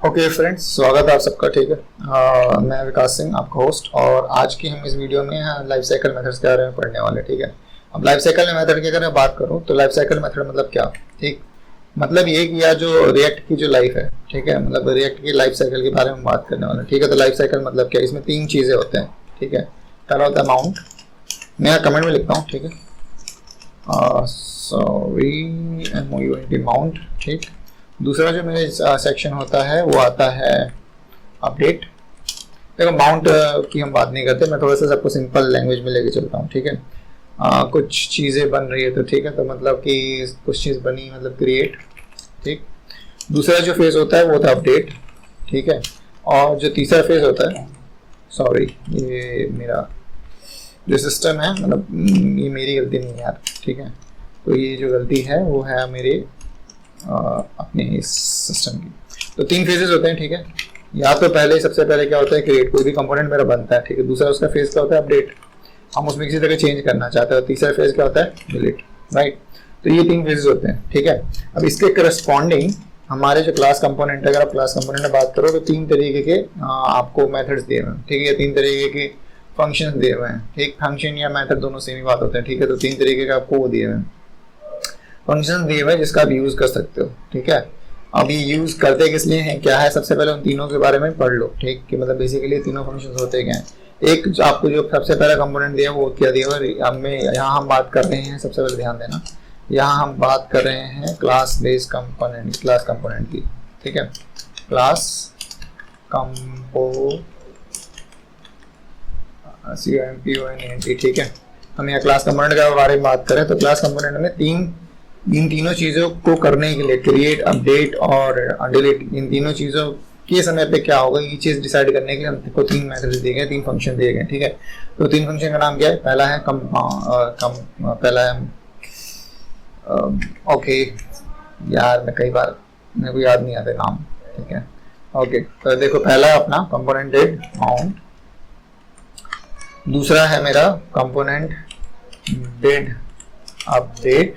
Okay friends, स्वागत है आप सबका। ठीक है, मैं विकास सिंह, आपका होस्ट। और आज की हम इस वीडियो में लाइफ साइकिल मेथड्स के बारे में पढ़ने वाले। ठीक है, अब लाइफ साइकिल मेथड की अगर मैं बात करूं तो लाइफ साइकिल मेथड मतलब क्या? ठीक, मतलब ये कि या जो रिएक्ट की जो लाइफ है, ठीक है, मतलब रिएक्ट की लाइफ साइकिल के बारे में बात करने वाले। ठीक है, तो लाइफ साइकिल मतलब क्या? इसमें तीन चीज़ें होते हैं। ठीक है, पहला होता है अमाउंट, मैं यहाँ कमेंट में लिखता हूँ। ठीक है, सॉरी, अमाउंट। ठीक, दूसरा जो मेरे सेक्शन होता है वो आता है अपडेट। देखो, अमाउंट की हम बात नहीं करते, मैं थोड़ा सा सबको सिंपल लैंग्वेज में लेके चलता हूँ। ठीक है, कुछ चीज़ें बन रही है तो ठीक है, तो मतलब कि कुछ चीज़ बनी मतलब क्रिएट। ठीक, दूसरा जो फेज होता है वो होता है अपडेट। ठीक है, और जो तीसरा फेज होता है, सॉरी, ये मेरा जो सिस्टम है, मतलब ये मेरी गलती नहीं है यार। ठीक है, तो ये जो गलती है वो है मेरे अपने इस सिस्टम की। तो तीन फेजेस होते हैं। ठीक है, या तो पहले सबसे पहले क्या होता है, क्रिएट, कोई भी कंपोनेंट मेरा बनता है। ठीक है, दूसरा उसका फेज क्या होता है, अपडेट, हम उसमें किसी तरह चेंज करना चाहते हैं। तीसरा फेज क्या होता है, डिलीट। राइट, तो ये तीन फेजेस होते हैं। ठीक है, अब इसके करस्पॉन्डिंग हमारे जो क्लास कंपोनेंट है, अगर आप क्लास कंपोनेंट में बात करो तो तीन तरीके के आपको मेथड्स दिए हुए हैं। ठीक है, तीन तरीके के फंक्शन दिए हुए हैं। ठीक, फंक्शन या मेथड दोनों सेम ही बात होते हैं। ठीक है, तो तीन तरीके का आपको वो दिए हुए हैं, फंक्शन दिए हुए जिसका आप यूज कर सकते हो। ठीक है, अब ये यूज करते किस लिए हैं, क्या है, सबसे पहले उन तीनों के बारे में पढ़ लो। ठीक, कि मतलब बेसिकली तीनों फंक्शंस होते क्या हैं। एक जो आपको जो सबसे पहला कंपोनेंट दिया वो क्या दिया हुआ, अब में यहाँ हम बात कर रहे हैं, सबसे पहले ध्यान देना, यहाँ हम बात कर रहे हैं class based component, class component की। ठीक है, क्लास COMPONENT। ठीक है, हम यहाँ क्लास कंपोनेंट के बारे में बात करें तो क्लास कंपोनेंट में इन तीनों चीज़ों को करने के लिए, क्रिएट, अपडेट और डिलीट, इन तीनों चीज़ों के समय पे क्या होगा, ये चीज़ डिसाइड करने के लिए हमको तीन मेथड्स दिए गए, तीन फंक्शन दिए गए। ठीक है, तो तीन फंक्शन का नाम क्या है, पहला है पहला है ओके, यार मैं कई बार मेरे को याद नहीं आते नाम। ठीक है, ओके, तो देखो, पहला है अपना कंपोनेंट डेड माउंट, दूसरा है मेरा कंपोनेंट डेड अपडेट।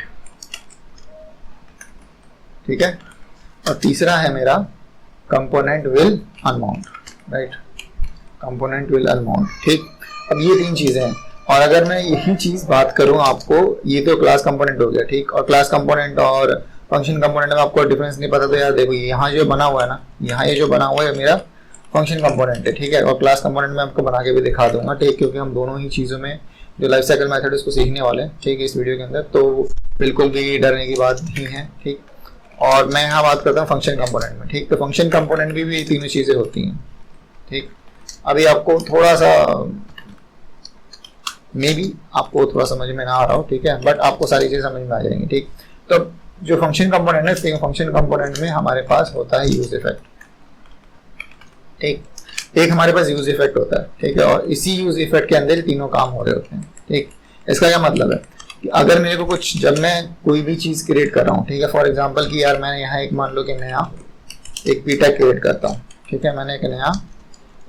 ठीक है, और तीसरा है मेरा component will unmount. Right, component will unmount. ठीक, अब ये तीन चीजें हैं, और अगर मैं यही चीज बात करूं आपको, ये तो क्लास कंपोनेंट हो गया। ठीक, और क्लास कंपोनेंट और फंक्शन कंपोनेंट में आपको डिफरेंस नहीं पता तो यार देखो, यहाँ जो बना हुआ है ना, यहाँ ये जो बना हुआ है मेरा फंक्शन कंपोनेंट है। ठीक है, और क्लास कंपोनेंट में आपको बना के भी दिखा दूंगा। ठीक, क्योंकि हम दोनों ही चीज़ों में जो लाइफ साइकिल मेथड है उसको सीखने वाले हैं। ठीक है, इस वीडियो के अंदर, तो बिल्कुल भी डरने की बात नहीं है। ठीक, और मैं यहाँ बात करता हूँ फंक्शन कंपोनेंट में। ठीक, तो फंक्शन कंपोनेंट में भी तीनों चीज़ें होती हैं। ठीक, अभी आपको थोड़ा सा मे बी आपको थोड़ा समझ में ना आ रहा हो, ठीक है, बट आपको सारी चीज़ें समझ में आ जाएंगी। ठीक, तो जो फंक्शन कंपोनेंट है, फंक्शन कंपोनेंट में हमारे पास होता है यूज इफेक्ट। ठीक, एक हमारे पास यूज इफेक्ट होता है। ठीक है, और इसी यूज इफेक्ट के अंदर तीनों काम हो रहे होते हैं। ठीक, इसका क्या मतलब है कि अगर मेरे को कुछ, जब मैं कोई भी चीज़ क्रिएट कर रहा हूँ, ठीक है, फॉर एग्जांपल कि यार मैंने यहाँ एक, मान लो कि नया एक पी टैग क्रिएट करता हूँ। ठीक है, मैंने एक नया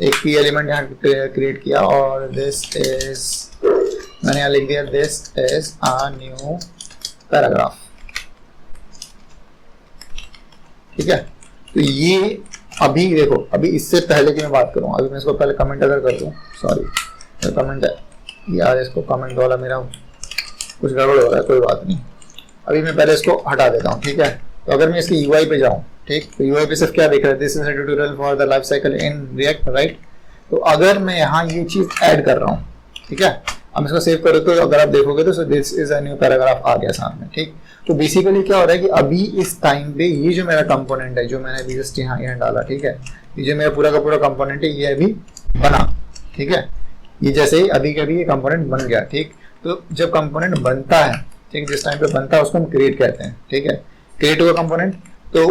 एक पी एलिमेंट यहाँ क्रिएट किया, और दिस इज, मैंने यहाँ लिख दिया this is a new paragraph. ठीक है, तो ये अभी देखो, अभी इससे पहले की मैं बात करूँ, अभी मैं इसको पहले कमेंट अगर कर दूँ, सॉरी कमेंट है यार, इसको कमेंट वाला मेरा कुछ गड़बड़ हो रहा है, कोई बात नहीं, अभी मैं पहले इसको हटा देता हूँ। ठीक है, तो अगर मैं इसकी UI पे जाऊँ, ठीक, तो UI पे सिर्फ क्या दिख रहा है, this is a tutorial for the life cycle in React. Right, तो अगर मैं यहाँ ये चीज़ ऐड कर रहा हूँ, ठीक है, अब इसको सेव करो तो अगर आप देखोगे तो this is a new paragraph आ गया सामने। ठीक, तो बेसिकली क्या हो रहा है कि अभी इस टाइम पे ये जो मेरा कंपोनेंट है, जो मैंने अभी जस्ट यहाँ डाला, ठीक है, ये जो मेरा पूरा का पूरा कंपोनेंट है, ये अभी बना। ठीक है, ये जैसे ही अभी ये कंपोनेंट बन गया। ठीक, तो जब कंपोनेंट बनता है, ठीक, जिस टाइम पे बनता है उसको हम क्रिएट कहते हैं। ठीक है, क्रिएट हुआ कंपोनेंट, तो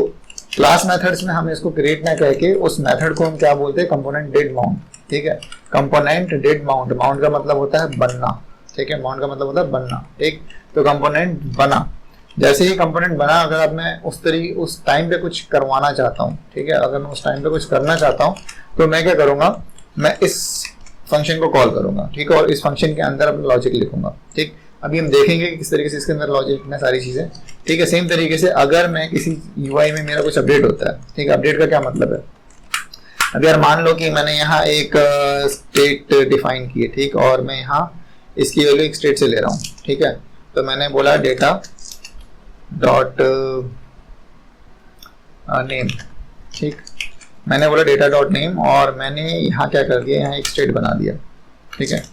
क्लास मेथड्स में हम इसको क्रिएट ना कह के उस मेथड को हम क्या बोलते हैं, कंपोनेंट डेड माउंट। ठीक है, कंपोनेंट डेड माउंट, माउंट का मतलब होता है बनना। ठीक है, माउंट का मतलब होता है बनना। ठीक, तो कंपोनेंट बना, जैसे ही कंपोनेंट बना, अगर अब मैं उस टाइम पे कुछ करवाना चाहता हूँ, ठीक है, अगर मैं उस टाइम पे कुछ करना चाहता हूँ तो मैं क्या करूँगा, मैं इस फंक्शन को कॉल करूँगा। ठीक है, और इस फंक्शन के अंदर अपना लॉजिक लिखूंगा। ठीक, अभी हम देखेंगे कि किस तरीके से इसके अंदर लॉजिक लिखना, सारी चीज़ें। ठीक है, सेम तरीके से अगर मैं किसी UI में मेरा कुछ अपडेट होता है, ठीक है, अपडेट का क्या मतलब है, अब यार मान लो कि मैंने यहाँ एक स्टेट डिफाइन की है, ठीक, और मैं यहाँ इसकी वैल्यू एक स्टेट से ले रहा हूँ, ठीक है। तो मैंने बोला डेटा डॉट नेम, ठीक, मैंने बोला डेटा डॉट नेम, और मैंने यहाँ क्या कर दिया, यहाँ एक स्टेट बना दिया, ठीक है।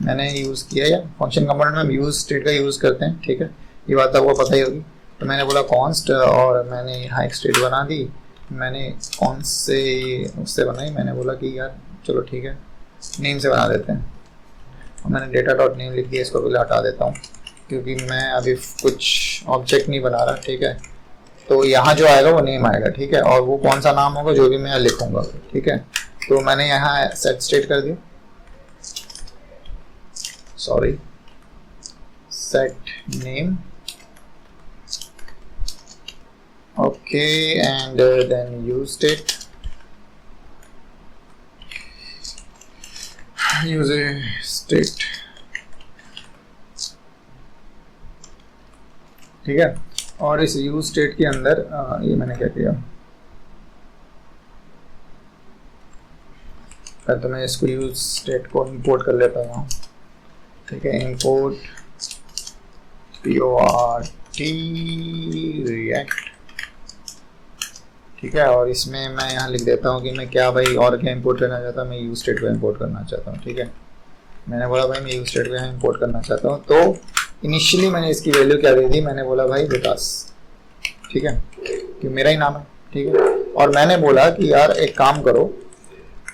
मैंने यूज़ किया, या फंक्शन कंपोनेंट में हम यूज़ स्टेट का यूज़ करते हैं, ठीक है, ये बात आपको पता ही होगी। तो मैंने बोला कॉन्स्ट, और मैंने यहाँ एक स्टेट बना दी। मैंने कौन से उससे बनाई, मैंने बोला कि यार चलो ठीक है नेम से बना देते हैं, और मैंने डेटा डॉट नेम लिख दिया। इसको पहले हटा देता हूँ क्योंकि मैं अभी कुछ ऑब्जेक्ट नहीं बना रहा, ठीक है। तो यहाँ जो आएगा वो नेम आएगा, ठीक है, और वो कौन सा नाम होगा जो भी मैं लिखूंगा, ठीक है। तो मैंने यहाँ सेट स्टेट कर दिया, sorry, set name, okay, and then use state, use state, ठीक है। और इस यूज स्टेट के अंदर ये मैंने क्या किया, तो मैं इसको यूज स्टेट को इंपोर्ट कर लेता हूँ, ठीक है। इंपोर्ट PORT रिएक्ट, ठीक है। और इसमें मैं यहाँ लिख देता हूँ कि मैं क्या भाई और क्या इंपोर्ट करना चाहता हूँ, मैं यूज स्टेट को इंपोर्ट करना चाहता हूँ, ठीक है। मैंने बोला भाई मैं यूज स्टेट को यहाँ इंपोर्ट करना चाहता हूँ। तो इनिशियली मैंने इसकी वैल्यू क्या दे दी, मैंने बोला भाई विकास, ठीक है, कि मेरा ही नाम है, ठीक है। और मैंने बोला कि यार एक काम करो,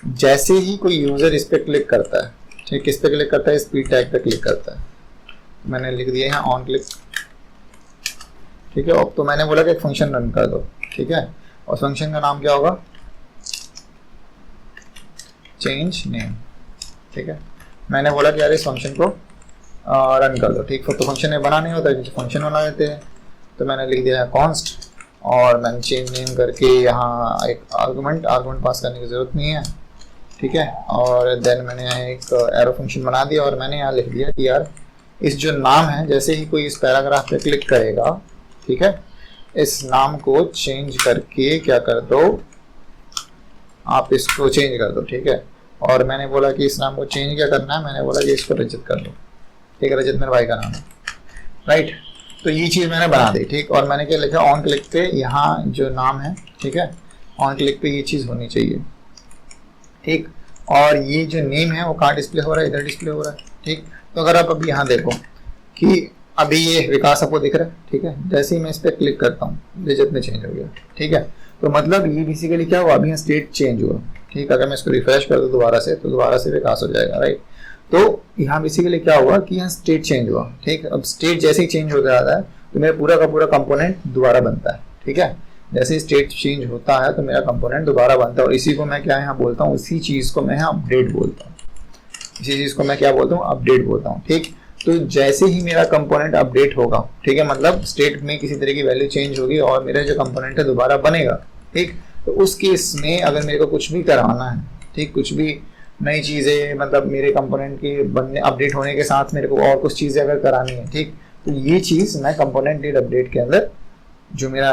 जैसे ही कोई यूजर इस पर क्लिक करता है, ठीक, किस पे क्लिक करता है, स्पीड टैग पे क्लिक करता है, मैंने लिख दिया यहाँ ऑन क्लिक, ठीक है। अब तो मैंने बोला कि एक फंक्शन रन कर दो, ठीक है, और फंक्शन का नाम क्या होगा, चेंज नेम, ठीक है। मैंने बोला कि यार इस फंक्शन को रन कर दो, ठीक। तो फंक्शन में बना नहीं होता है, फंक्शन बना देते हैं। तो मैंने लिख दिया है कॉन्स्ट, और मैंने चेंज नेम करके यहाँ एक आर्गुमेंट पास करने की ज़रूरत नहीं है, ठीक है। और देन मैंने यहाँ एक एरो फंक्शन बना दिया, और मैंने यहाँ लिख दिया कि यार इस जो नाम है, जैसे ही कोई इस पैराग्राफ पे क्लिक करेगा, ठीक है, इस नाम को चेंज करके क्या कर दो, आप इसको चेंज कर दो, ठीक है। और मैंने बोला कि इस नाम को चेंज क्या करना है, मैंने बोला कि इसको रजत कर दो, ठीक है, रजत मेरे भाई का नाम है, राइट। तो ये चीज़ मैंने बना दी, ठीक। और मैंने क्या लिखा, ऑन क्लिक पे यहाँ जो नाम है, ठीक है, ऑन क्लिक पे ये चीज़ होनी चाहिए, ठीक। और ये जो नेम है वो कहाँ डिस्प्ले हो रहा है, इधर डिस्प्ले हो रहा है, ठीक। तो अगर आप अभी यहाँ देखो कि अभी ये विकास आपको दिख रहा है, ठीक है, जैसे ही मैं इस पर क्लिक करता हूँ रजत में चेंज हो गया, ठीक है। तो मतलब ये बेसिकली क्या हुआ, अभी यहाँ स्टेट चेंज हुआ, ठीक। अगर मैं इसको रिफ्रेश कर दूँ दोबारा से, तो दोबारा से विकास हो जाएगा, राइट। तो यहाँ बेसिकली क्या हुआ कि यहाँ स्टेट चेंज हुआ, ठीक। अब स्टेट जैसे ही चेंज होता जाता है तो मेरा पूरा का पूरा कंपोनेंट दोबारा बनता है, ठीक है। जैसे ही स्टेट चेंज होता है तो मेरा कंपोनेंट दोबारा बनता है, और इसी को मैं क्या यहाँ बोलता हूँ, इसी चीज़ को मैं यहाँ अपडेट बोलता हूँ, इसी चीज़ को मैं क्या बोलता हूँ, अपडेट बोलता हूँ, ठीक। तो जैसे ही मेरा कंपोनेंट अपडेट होगा, ठीक है, मतलब स्टेट में किसी तरह की वैल्यू चेंज होगी और मेरा जो कंपोनेंट है दोबारा बनेगा, ठीक। तो उस केस में अगर मेरे को कुछ भी कराना है, ठीक, कुछ भी नई चीज़ें, मतलब मेरे कंपोनेंट के बनने अपडेट होने के साथ मेरे को और कुछ चीज़ें अगर करानी है, ठीक, तो ये चीज़ मैं कंपोनेंट डीड अपडेट के अंदर जो मेरा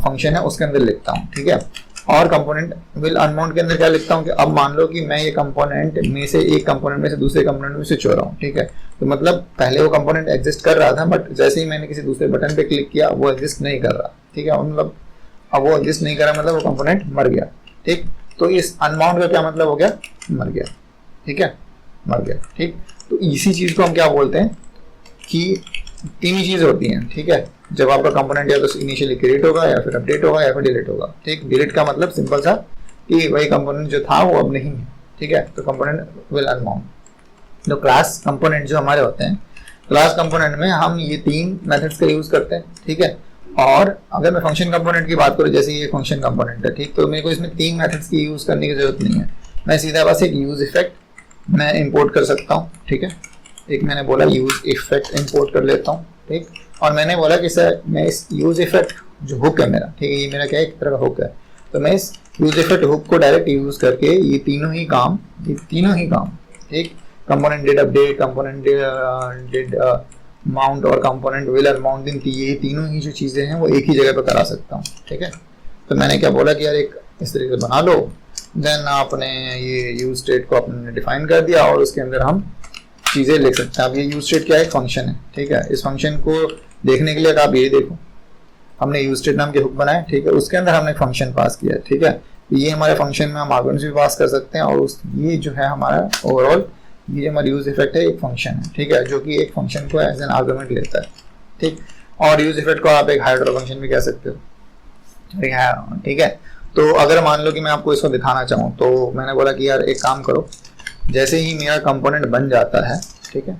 फंक्शन है उसके अंदर लिखता हूँ, ठीक है। और कंपोनेंट विल अनमाउंट के अंदर क्या लिखता हूँ कि अब मान लो कि मैं ये कंपोनेंट में से एक कंपोनेंट में से दूसरे कंपोनेंट में स्विच हो रहा हूँ, ठीक है। तो मतलब पहले वो कंपोनेंट एग्जिस्ट कर रहा था, बट जैसे ही मैंने किसी दूसरे बटन पे क्लिक किया वो एग्जिस्ट नहीं कर रहा, ठीक है। मतलब अब वो एग्जिस्ट नहीं कर रहा, मतलब वो कंपोनेंट मर गया, ठीक। तो इस अनमाउंट का क्या मतलब हो गया, मर गया, ठीक है, मर गया, ठीक। तो इसी चीज़ को हम क्या बोलते हैं कि तीन ही चीज़ होती हैं, ठीक है। जब आपका कंपोनेंट या तो इनिशियली क्रिएट होगा, या फिर अपडेट होगा, या फिर डिलीट होगा, ठीक। डिलीट का मतलब सिंपल सा कि वही कंपोनेंट जो था वो अब नहीं है, ठीक है। तो कंपोनेंट विल अनमाउंट। तो क्लास कंपोनेंट जो हमारे होते हैं, क्लास कंपोनेंट में हम ये तीन मेथड्स का यूज़ करते हैं, ठीक है। और अगर मैं फंक्शन कंपोनेंट की बात करूँ, जैसे ये फंक्शन कंपोनेंट है, ठीक, तो मेरे को इसमें तीन मेथड्स की यूज़ करने की जरूरत नहीं है। मैं सीधा बस एक यूज़ इफेक्ट मैं इंपोर्ट कर सकता हूँ, ठीक है। एक मैंने बोला यूज़ इफेक्ट इंपोर्ट कर लेता हूँ, ठीक। और मैंने बोला कि सर मैं इस यूज़ इफेक्ट जो हुक है मेरा, ठीक है, ये मेरा क्या है, एक तरह का हुक है, तो मैं इस यूज़ इफेक्ट हुक को डायरेक्ट यूज़ करके ये तीनों ही काम, ठीक, component did update, component did mount और कंपोनेंट विल अनमाउंट, ये तीनों ही जो चीज़ें हैं वो एक ही जगह पर करा सकता हूँ, ठीक है। तो मैंने क्या बोला कि यार एक इस तरीके से बना लो, देन आपने ये यूज स्टेट को आपने डिफाइन कर दिया और उसके अंदर हम चीज़ें लिख सकते हैं। अब ये यूज स्टेट क्या है, फंक्शन है, ठीक है। इस फंक्शन को देखने के लिए आप ये देखो, हमने यूज स्टेट नाम के हुक बनाए, ठीक है, उसके अंदर हमने फंक्शन पास किया है, ठीक है। ये हमारे फंक्शन में हम आर्गुमेंट्स भी पास कर सकते हैं और उस ये जो है हमारा ओवरऑल ये जो हमारा यूज इफेक्ट है एक फंक्शन है, ठीक है, जो कि एक फंक्शन को एज एन आर्गुमेंट लेता है, ठीक। और यूज इफेक्ट को आप एक हायर ऑर्डर फंक्शन भी कह सकते हो, ठीक है। तो अगर मान लो कि मैं आपको इसको दिखाना चाहूँ तो मैंने बोला कि यार एक काम करो, जैसे ही मेरा कंपोनेंट बन जाता है, ठीक है,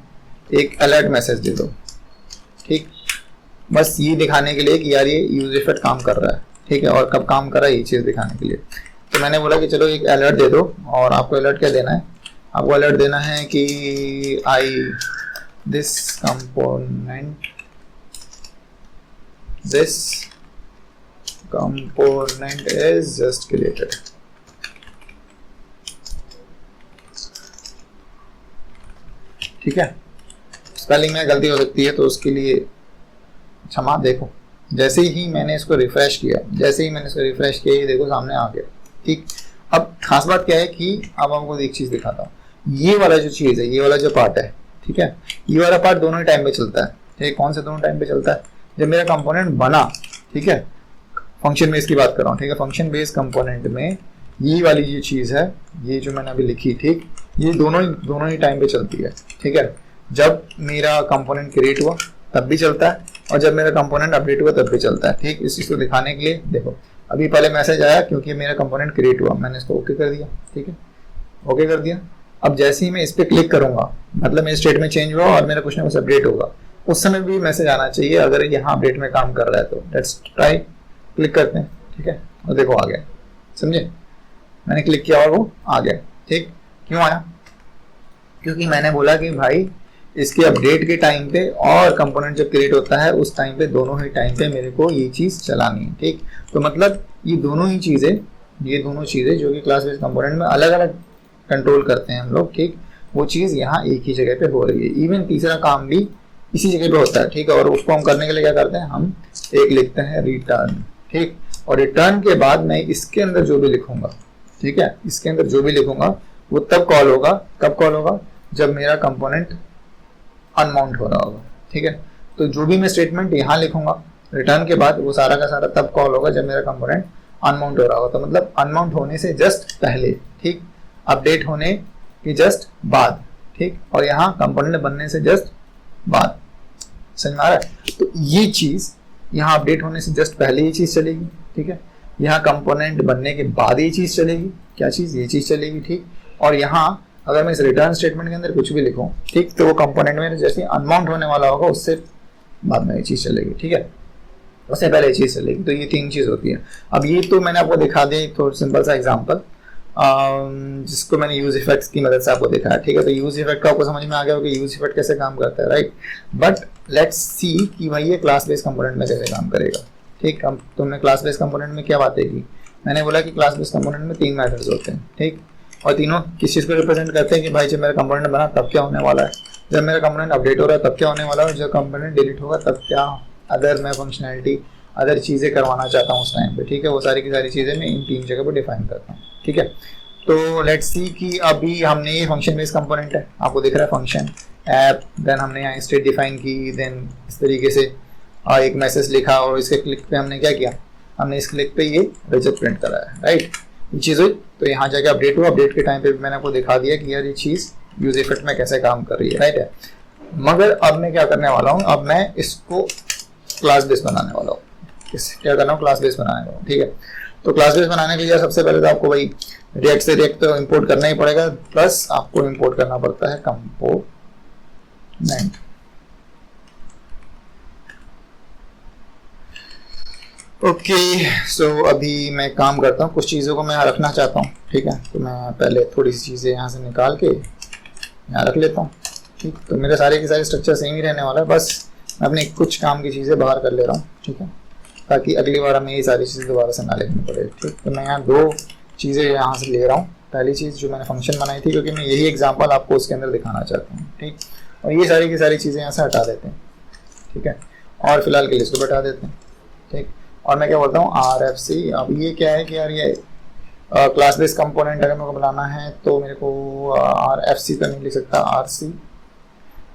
एक अलर्ट मैसेज दे दो, ठीक, बस ये दिखाने के लिए कि यार ये यूज इफेक्ट काम कर रहा है, ठीक है, और कब काम कर रहा है ये चीज़ दिखाने के लिए। तो मैंने बोला कि चलो एक अलर्ट दे दो, और आपको अलर्ट क्या देना है, आपको अलर्ट देना है कि this component is just created, ठीक है। स्पेलिंग में गलती हो सकती है तो उसके लिए क्षमा। देखो जैसे ही मैंने इसको रिफ्रेश किया, ये देखो सामने आ गया, ठीक। अब खास बात क्या है कि अब आपको एक चीज दिखाता हूँ, ये वाला जो चीज है, ये वाला जो पार्ट है, ठीक है, ये वाला पार्ट दोनों ही टाइम पे चलता है, ठीक। कौन से दोनों टाइम पे चलता है, जब मेरा कंपोनेंट बना, ठीक है, फंक्शन बेस की बात कर रहा हूँ, ठीक है, फंक्शन बेस कंपोनेंट में ये वाली ये चीज है, ये जो मैंने अभी लिखी, ठीक, ये दोनों ही टाइम पे चलती है, ठीक है। जब मेरा कंपोनेंट क्रिएट हुआ तब भी चलता है और जब मेरा कंपोनेंट अपडेट हुआ तब भी चलता है, ठीक। इस चीज को दिखाने के लिए देखो, अभी पहले मैसेज आया क्योंकि मेरा कंपोनेंट क्रिएट हुआ, मैंने इसको ओके कर दिया, ठीक है, ओके कर दिया। अब जैसे ही मैं इस पर क्लिक करूंगा, मतलब मेरे स्टेट में चेंज हुआ और मेरा कुछ ना कुछ अपडेट होगा, उस समय भी मैसेज आना चाहिए अगर यहाँ अपडेट में काम कर रहा है तो। लेट्स ट्राई, क्लिक करते हैं, ठीक है, और देखो आ गया, समझे, मैंने क्लिक किया और वो आ गया, ठीक। क्यों आया, क्योंकि मैंने बोला कि भाई इसके अपडेट के टाइम पे और कंपोनेंट जब क्रिएट होता है उस टाइम पे, दोनों ही टाइम पे मेरे को ये चीज चलानी है, ठीक। तो मतलब ये दोनों चीजें जो कि क्लास बेस्ड कंपोनेंट में अलग अलग कंट्रोल करते हैं हम लोग, ठीक, वो चीज यहाँ एक ही जगह पे हो रही है। इवन तीसरा काम भी इसी जगह पे होता है, ठीक है। और उसको हम करने के लिए क्या करते हैं, हम एक लिखते हैं रिटर्न, ठीक, और रिटर्न के बाद मैं इसके अंदर जो भी लिखूंगा, ठीक है, इसके अंदर जो भी लिखूंगा वो तब कॉल होगा, कब कॉल होगा, जब मेरा कंपोनेंट अनमाउंट हो रहा होगा, ठीक है। तो जो भी मैं स्टेटमेंट यहाँ लिखूंगा रिटर्न के बाद, वो सारा का सारा तब कॉल होगा जब मेरा कंपोनेंट अनमाउंट हो रहा होगा। तो मतलब अनमाउंट होने से जस्ट पहले, ठीक, अपडेट होने के जस्ट बाद, ठीक, और यहाँ कंपोनेंट बनने से जस्ट बाद, समझ में आ रहा है। तो ये चीज यहाँ अपडेट होने से जस्ट पहले ये चीज चलेगी, ठीक है, यहाँ कंपोनेंट बनने के बाद ये चीज चलेगी, क्या चीज, ये चीज चलेगी, ठीक। और यहाँ अगर मैं इस रिटर्न स्टेटमेंट के अंदर कुछ भी लिखूं, ठीक, तो वो कंपोनेंट में जैसे अनमाउंट होने वाला होगा उससे बाद में ये चीज चलेगी, ठीक है, उससे पहले ये चीज चलेगी। तो ये तीन चीज होती है। अब ये तो मैंने आपको दिखा दिया एक थोड़ा सिंपल सा एग्जांपल, जिसको मैंने यूज इफेक्ट्स की मदद से आपको दिखाया, ठीक है। तो यूज इफेक्ट का आपको समझ में आ गया कि यूज इफेक्ट कैसे काम करता है, राइट। बट लेट्स सी कि भाई ये क्लास बेस्ड कंपोनेंट में कैसे काम करेगा, ठीक। हम तुमने क्लास बेस्ड कंपोनेंट में क्या बातें की, मैंने बोला कि क्लास बेस्ड कंपोनेंट में 3 मेथड्स होते हैं, ठीक, और तीनों किस चीज़ को रिप्रेजेंट करते हैं कि भाई जब मेरा कंपोनेंट बना तब क्या होने वाला है, जब मेरा कंपोनेंट अपडेट हो रहा है तब क्या होने वाला है, और जब कंपोनेंट डिलीट होगा तब क्या अदर मैं फंक्शनैलिटी अदर चीज़ें करवाना चाहता हूँ उस टाइम पे, ठीक है। वो सारी की सारी चीज़ें मैं इन 3 जगह पर डिफाइन करता हूँ, ठीक है। तो लेट्स सी कि अभी हमने ये फंक्शन बेस्ड कंपोनेंट है, आपको दिख रहा है फंक्शन ऐप, देन हमने यहाँ स्टेट डिफाइन की, देन इस तरीके से एक मैसेज लिखा और इसके क्लिक पे हमने क्या किया, हमने इस क्लिक पे ये रिजल्ट प्रिंट कराया, राइट, ये चीज़ हुई। तो यहाँ जाके अपडेट हुआ, अपडेट के टाइम पे मैंने आपको दिखा दिया कि यार ये चीज़ यूज इफेक्ट में कैसे काम कर रही है, राइट है। मगर अब मैं क्या करने वाला हूँ, अब मैं इसको क्लास बेस बनाने वाला हूँ, क्या करना हूँ, क्लास बेस बनाने वाला हूँ, ठीक है। तो क्लास बेस बनाने के लिए सबसे पहले तो आपको भाई रिएक्ट से रिएक्ट तो इम्पोर्ट करना ही पड़ेगा, प्लस आपको इम्पोर्ट करना पड़ता है कंपोनेंट। ओके, सो अभी मैं काम करता हूँ, कुछ चीज़ों को मैं यहाँ रखना चाहता हूँ, ठीक है। तो मैं पहले थोड़ी सी चीज़ें यहाँ से निकाल के यहाँ रख लेता हूँ, ठीक। तो मेरे सारे के सारे स्ट्रक्चर सेम ही रहने वाला है, बस मैं अपने कुछ काम की चीज़ें बाहर कर ले रहा हूँ, ठीक है, ताकि अगली बार हमें ये सारी चीज़ें दोबारा से ना लिखनी पड़े, ठीक। तो मैं यहाँ 2 चीज़ें यहाँ से ले रहा हूँ। पहली चीज़ जो मैंने फंक्शन बनाई थी, क्योंकि मैं यही एग्जाम्पल आपको उसके अंदर दिखाना चाहता हूँ, ठीक। और ये सारी की सारी चीज़ें यहाँ से हटा देते हैं, ठीक है, और फिलहाल के लिए इसको हटा देते हैं, ठीक। और मैं क्या बोलता हूँ RFC। अब ये क्या है कि यार ये क्लास बेस्ड कंपोनेंट अगर मेरे को बनाना है तो मेरे को RFC तो नहीं लिख सकता,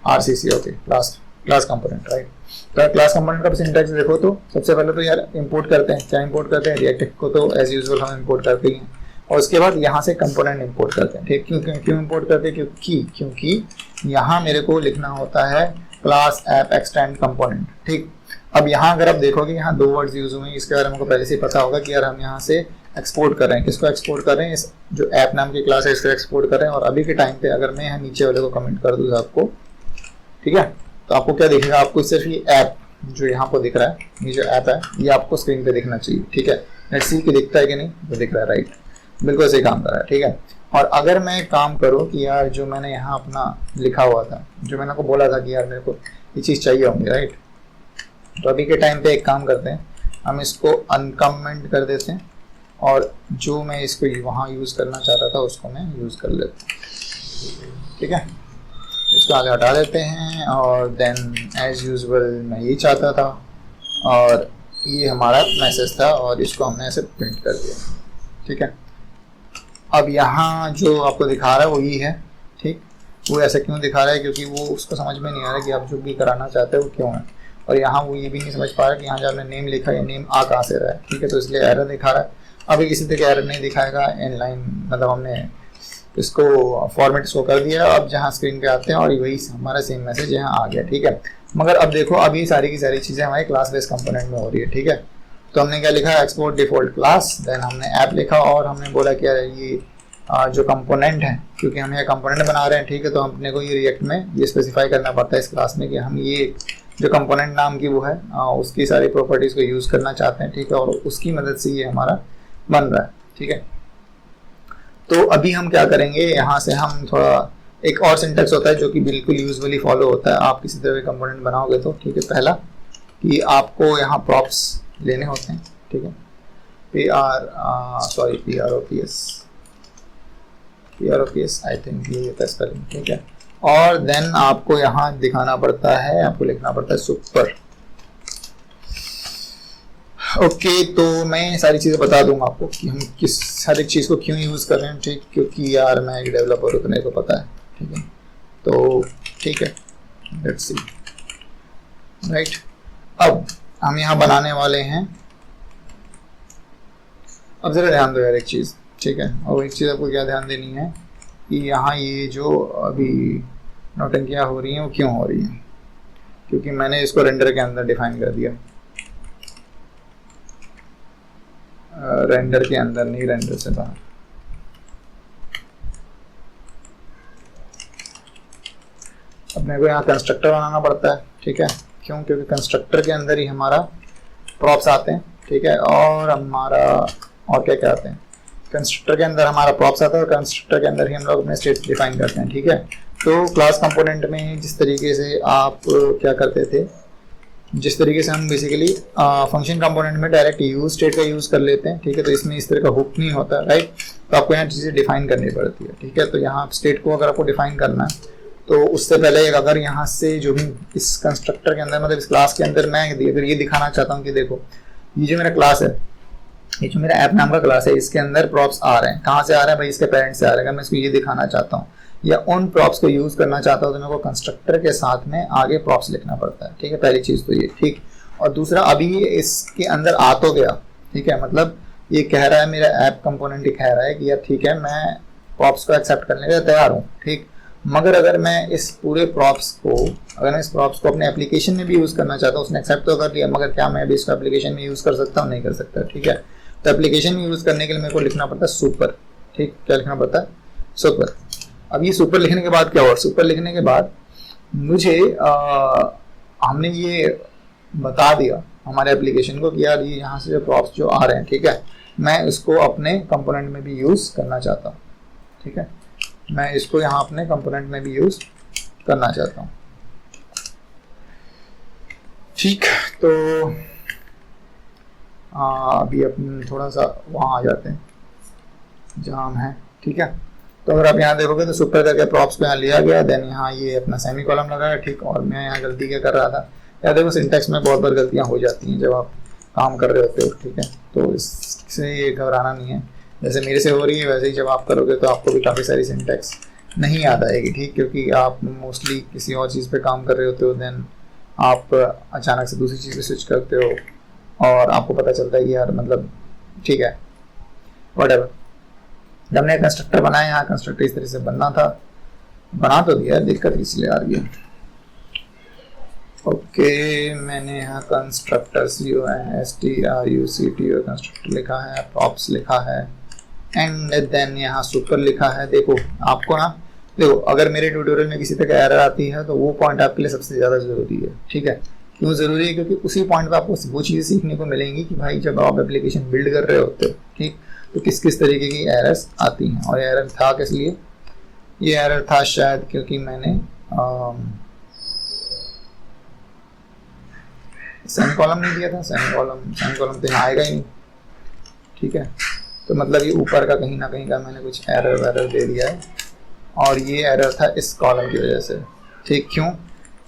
RCC, okay, class component, right. तो क्लास कंपोनेंट का सिंटैक्स देखो तो सबसे पहले तो यार इंपोर्ट करते हैं, क्या इंपोर्ट करते हैं, रिएक्ट को तो एज यूजुअल हम इंपोर्ट करते ही हैं, और उसके बाद यहाँ से कंपोनेंट इंपोर्ट करते हैं, ठीक। क्यों इंपोर्ट करते हैं, क्योंकि यहाँ मेरे को लिखना होता है क्लास ऐप एक्सटेंड कंपोनेंट, ठीक। अब यहाँ अगर आप देखोगे यहाँ 2 वर्ड्स यूज हुए हैं, इसके बारे में हमको पहले से ही पता होगा कि यार हम यहाँ से एक्सपोर्ट कर रहे हैं, किसको एक्सपोर्ट कर रहे हैं, इस जो ऐप नाम की क्लास है इसको एक्सपोर्ट कर रहे हैं। और अभी के टाइम पे अगर मैं यहाँ नीचे वाले को कमेंट कर दूँ आपको, ठीक है, तो आपको क्या दिखेगा, आपको सिर्फ ये ऐप जो यहाँ पर दिख रहा है, ये जो ऐप है ये आपको स्क्रीन पे दिखना चाहिए, ठीक है। लेट्स सी कि दिखता है कि नहीं, तो दिख रहा है, राइट, बिल्कुल सही काम कर रहा है, ठीक है। और अगर मैं काम करूँ कि यार जो मैंने यहाँ अपना लिखा हुआ था, जो मैंने आपको बोला था कि यार मेरे को ये चीज़ चाहिए होंगी, राइट, तो अभी के टाइम पे एक काम करते हैं, हम इसको अनकमेंट कर देते हैं और जो मैं इसको वहाँ यूज़ करना चाहता था उसको मैं यूज़ कर लेता हूँ, ठीक है। इसको आगे हटा देते हैं और देन एज यूजुअल मैं यही चाहता था और ये हमारा मैसेज था और इसको हमने ऐसे प्रिंट कर दिया, ठीक है। अब यहाँ जो आपको दिखा रहा है वो ये है, ठीक। वो ऐसा क्यों दिखा रहा है, क्योंकि वो उसको समझ में नहीं आ रहा कि आप जो भी कराना चाहते हो वो क्यों है। और यहाँ वो ये भी नहीं समझ पा रहा कि यहाँ जो आपने नेम लिखा है ये नेम आ कहाँ से रहा है, ठीक है। तो इसलिए एरर दिखा रहा है। अभी किसी तरह का एरर नहीं दिखाएगा, इनलाइन मतलब हमने इसको फॉर्मेट शो कर दिया। अब जहाँ स्क्रीन पे आते हैं और वही हमारा सेम मैसेज यहाँ आ गया, ठीक है। मगर अब देखो अभी सारी की सारी चीज़ें हमारी क्लास बेस्ड कंपोनेंट में हो रही है, ठीक है। तो हमने क्या लिखा, एक्सपोर्ट डिफॉल्ट क्लास, देन हमने ऐप लिखा और हमने बोला कि ये जो कंपोनेंट है, क्योंकि हम ये कंपोनेंट बना रहे हैं, ठीक है, तो अपने को ये रिएक्ट में ये स्पेसिफाई करना पड़ता है इस क्लास में कि हम ये जो कंपोनेंट नाम की वो है उसकी सारी प्रॉपर्टीज़ को यूज़ करना चाहते हैं, ठीक है, और उसकी मदद से ये हमारा बन रहा है, ठीक है। तो अभी हम क्या करेंगे, यहाँ से हम थोड़ा एक और सिंटेक्स होता है जो कि बिल्कुल यूजुअली फॉलो होता है आप किसी तरह का कंपोनेंट बनाओगे तो, ठीक है। पहला कि आपको यहाँ प्रॉप्स लेने होते हैं, ठीक है, PROPS आई थिंक ये होता है स्पेलिंग, ठीक है। और देन आपको यहाँ दिखाना पड़ता है, आपको लिखना पड़ता है सुपर, ओके। तो मैं सारी चीज़ें बता दूंगा आपको कि हम किस हर एक चीज़ को क्यों यूज़ कर रहे हैं, ठीक, क्योंकि यार मैं एक डेवलपर हूँ तो मेरे को पता है, ठीक है। तो ठीक है, लेट्स सी, राइट। अब हम यहाँ बनाने वाले हैं, अब ज़रा ध्यान दो यार एक चीज़, ठीक है। और एक चीज़ आपको क्या ध्यान देनी है कि यहाँ ये जो अभी नौटंकियाँ हो रही हैं वो क्यों हो रही हैं, क्योंकि मैंने इसको रेंडर के अंदर डिफाइन कर दिया, रेंडर के अंदर नहीं, रेंडर से बाहर। अपने को यहाँ कंस्ट्रक्टर बनाना पड़ता है, ठीक है, क्यों, क्योंकि कंस्ट्रक्टर के अंदर ही हमारा प्रॉप्स आते हैं, ठीक है। और हमारा और क्या क्या आते हैं, कंस्ट्रक्टर के अंदर हमारा प्रॉप्स आता है और कंस्ट्रक्टर के अंदर ही हम लोग अपने स्टेट डिफाइन करते हैं, ठीक है। तो क्लास कंपोनेंट में जिस तरीके से आप क्या करते थे, जिस तरीके से हम बेसिकली फंक्शन कंपोनेंट में डायरेक्ट यूज स्टेट का यूज़ कर लेते हैं, ठीक है, तो इसमें इस तरह का हुक नहीं होता, राइट। तो आपको यहाँ चीज़ें डिफाइन करनी पड़ती है, ठीक है। तो यहाँ स्टेट को अगर आपको डिफाइन करना है तो उससे पहले अगर यहाँ से जो भी इस कंस्ट्रक्टर के अंदर मतलब इस क्लास के अंदर मैं अगर ये दिखाना चाहता हूँ कि देखो ये जो मेरा क्लास है, ये जो मेरा ऐप नाम का क्लास है, इसके अंदर प्रॉप्स आ रहे हैं, कहाँ से आ रहे हैं भाई, इसके पेरेंट से आ रहे हैं। मैं इसको ये दिखाना चाहता हूँ या उन प्रॉप्स को यूज़ करना चाहता हूँ तो मेरे को कंस्ट्रक्टर के साथ में आगे प्रॉप्स लिखना पड़ता है, ठीक है। पहली चीज़ तो ये, ठीक। और दूसरा अभी इसके अंदर आ तो गया, ठीक है, मतलब ये कह रहा है, मेरा ऐप कंपोनेंट ही कह रहा है कि यार ठीक है मैं प्रॉप्स को एक्सेप्ट करने के लिए तैयार हूँ, ठीक। मगर अगर मैं इस पूरे प्रॉप्स को अपने एप्लीकेशन में भी यूज़ करना चाहता हूँ, उसने एक्सेप्ट तो कर लिया, मगर क्या मैं अभी इसको एप्लीकेशन में यूज़ कर सकता हूँ, नहीं कर सकता, ठीक है। तो एप्लीकेशन में यूज़ करने के लिए मेरे को लिखना पड़ता है सुपर, ठीक। क्या लिखना पड़ता है, सुपर। अब ये सुपर लिखने के बाद क्या हुआ, सुपर लिखने के बाद मुझे हमने ये बता दिया हमारे एप्लीकेशन को कि यार ये यहाँ से जो प्रॉप्स जो आ रहे हैं, ठीक है, मैं इसको अपने कंपोनेंट में भी यूज़ करना चाहता हूँ, ठीक है, मैं इसको यहाँ अपने कंपोनेंट में भी यूज़ करना चाहता हूँ, ठीक। तो अभी अपन थोड़ा सा वहाँ आ जाते हैं जहाँ हम हैं, ठीक है। तो अगर आप यहाँ देखोगे तो सुपर करके प्रॉप्स को यहाँ लिया गया, देन यहाँ ये अपना सेमी कॉलम लगाया, ठीक। और मैं यहाँ गलती क्या कर रहा था, या देखो सिंटेक्स में बहुत बार गलतियाँ हो जाती हैं जब आप काम कर रहे होते हो, ठीक है। तो इससे ये घबराना नहीं है, जैसे मेरे से हो रही है वैसे ही जब आप करोगे तो आपको भी काफ़ी सारी सिंटैक्स नहीं याद आएगी, ठीक, क्योंकि आप मोस्टली किसी और चीज़ पे काम कर रहे होते हो, देन आप अचानक से दूसरी चीज़ पे स्विच करते हो और आपको पता चलता है कि यार मतलब ठीक है व्हाटएवर। हमने कंस्ट्रक्टर बनाया, यहाँ कंस्ट्रक्टर इस तरह से बनना था, बना तो दिया, दिक्कत इसलिए आ रही है। ओके मैंने यहाँ कंस्ट्रक्टर्स CONSTRUCT कंस्ट्रक्टर लिखा है, प्रॉप्स लिखा है एंड देन यहाँ सुपर लिखा है। देखो आपको ना, देखो अगर मेरे ट्यूटोरियल में किसी तरह एरर आती है तो वो पॉइंट आपके लिए सबसे ज़्यादा ज़रूरी है, ठीक है। क्यों ज़रूरी है? क्योंकि उसी पॉइंट पर आपको वो चीज़ें सीखने को मिलेंगी कि भाई जब आप एप्लीकेशन बिल्ड कर रहे होते हो, ठीक, तो किस किस तरीके की एरर्स आती हैं। और एरर था किस लिए? ये एरर था शायद क्योंकि मैंने सेमी कॉलम नहीं दिया था। सेमी कॉलम तो यहाँ आएगा ही नहीं, ठीक है। तो मतलब ये ऊपर का कहीं ना कहीं का मैंने कुछ एरर दे दिया है और ये एरर था इस कॉलम की वजह से, ठीक। क्यों?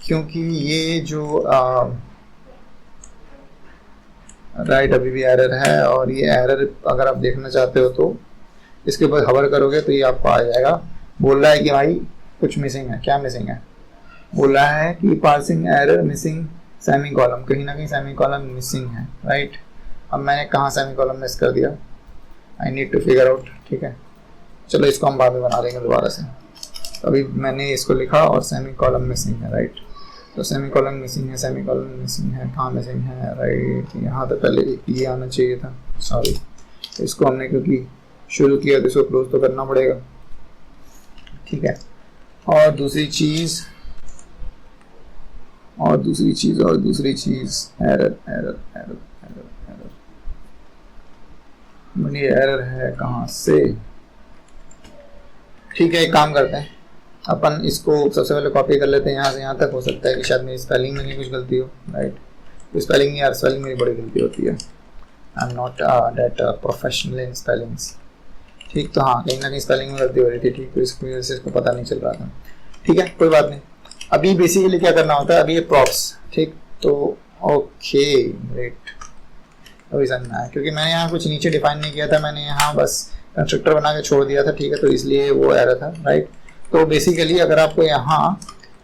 क्योंकि ये जो राइट अभी भी एरर है और ये एरर अगर आप देखना चाहते हो तो इसके ऊपर हवर करोगे तो ये आपको आ जाएगा। बोल रहा है कि भाई कुछ मिसिंग है। क्या मिसिंग है? बोल रहा है कि parsing error missing semicolon, कहीं ना कहीं सेमी कॉलम मिसिंग है, राइट। अब मैंने कहाँ सेमी कॉलम मिस कर दिया? I need to figure out, ठीक है। चलो इसको हम बाद में बना देंगे दोबारा से। अभी मैंने इसको लिखा और सेमी कॉलम मिसिंग है, राइट। तो सेमी कॉलम मिसिंग है, सेमी कॉलम मिसिंग है, कहाँ मिसिंग है? राइट यहाँ तो पहले ये आना चाहिए था, सॉरी। इसको हमने क्योंकि शुरू किया तो इसको क्लोज तो करना पड़ेगा, ठीक है। और दूसरी चीज़ एरर ये एरर है कहाँ से? ठीक है, एक काम करते हैं अपन इसको सबसे पहले कॉपी कर लेते हैं यहाँ से यहाँ तक। हो सकता है कि शायद मेरी स्पेलिंग में नहीं कुछ गलती हो, राइट। तो स्पेलिंग यार, स्पेलिंग मेरी बड़ी गलती होती है। I am not that professional in spellings, ठीक। तो हाँ कहीं ना कहीं स्पेलिंग में गलती हो रही थी, ठीक। तो इसकी वजह से इसको पता नहीं चल रहा था, ठीक है, कोई बात नहीं। अभी बेसिकली क्या करना होता है, अभी ये प्रॉप्स, ठीक। तो ओके ग्रेट, अभी समझ में आया क्योंकि मैंने यहाँ कुछ नीचे डिफाइन नहीं किया था, मैंने यहाँ बस कंस्ट्रक्टर बना के छोड़ दिया था, ठीक है। तो इसलिए वो एरर था, राइट। तो बेसिकली अगर आपको यहाँ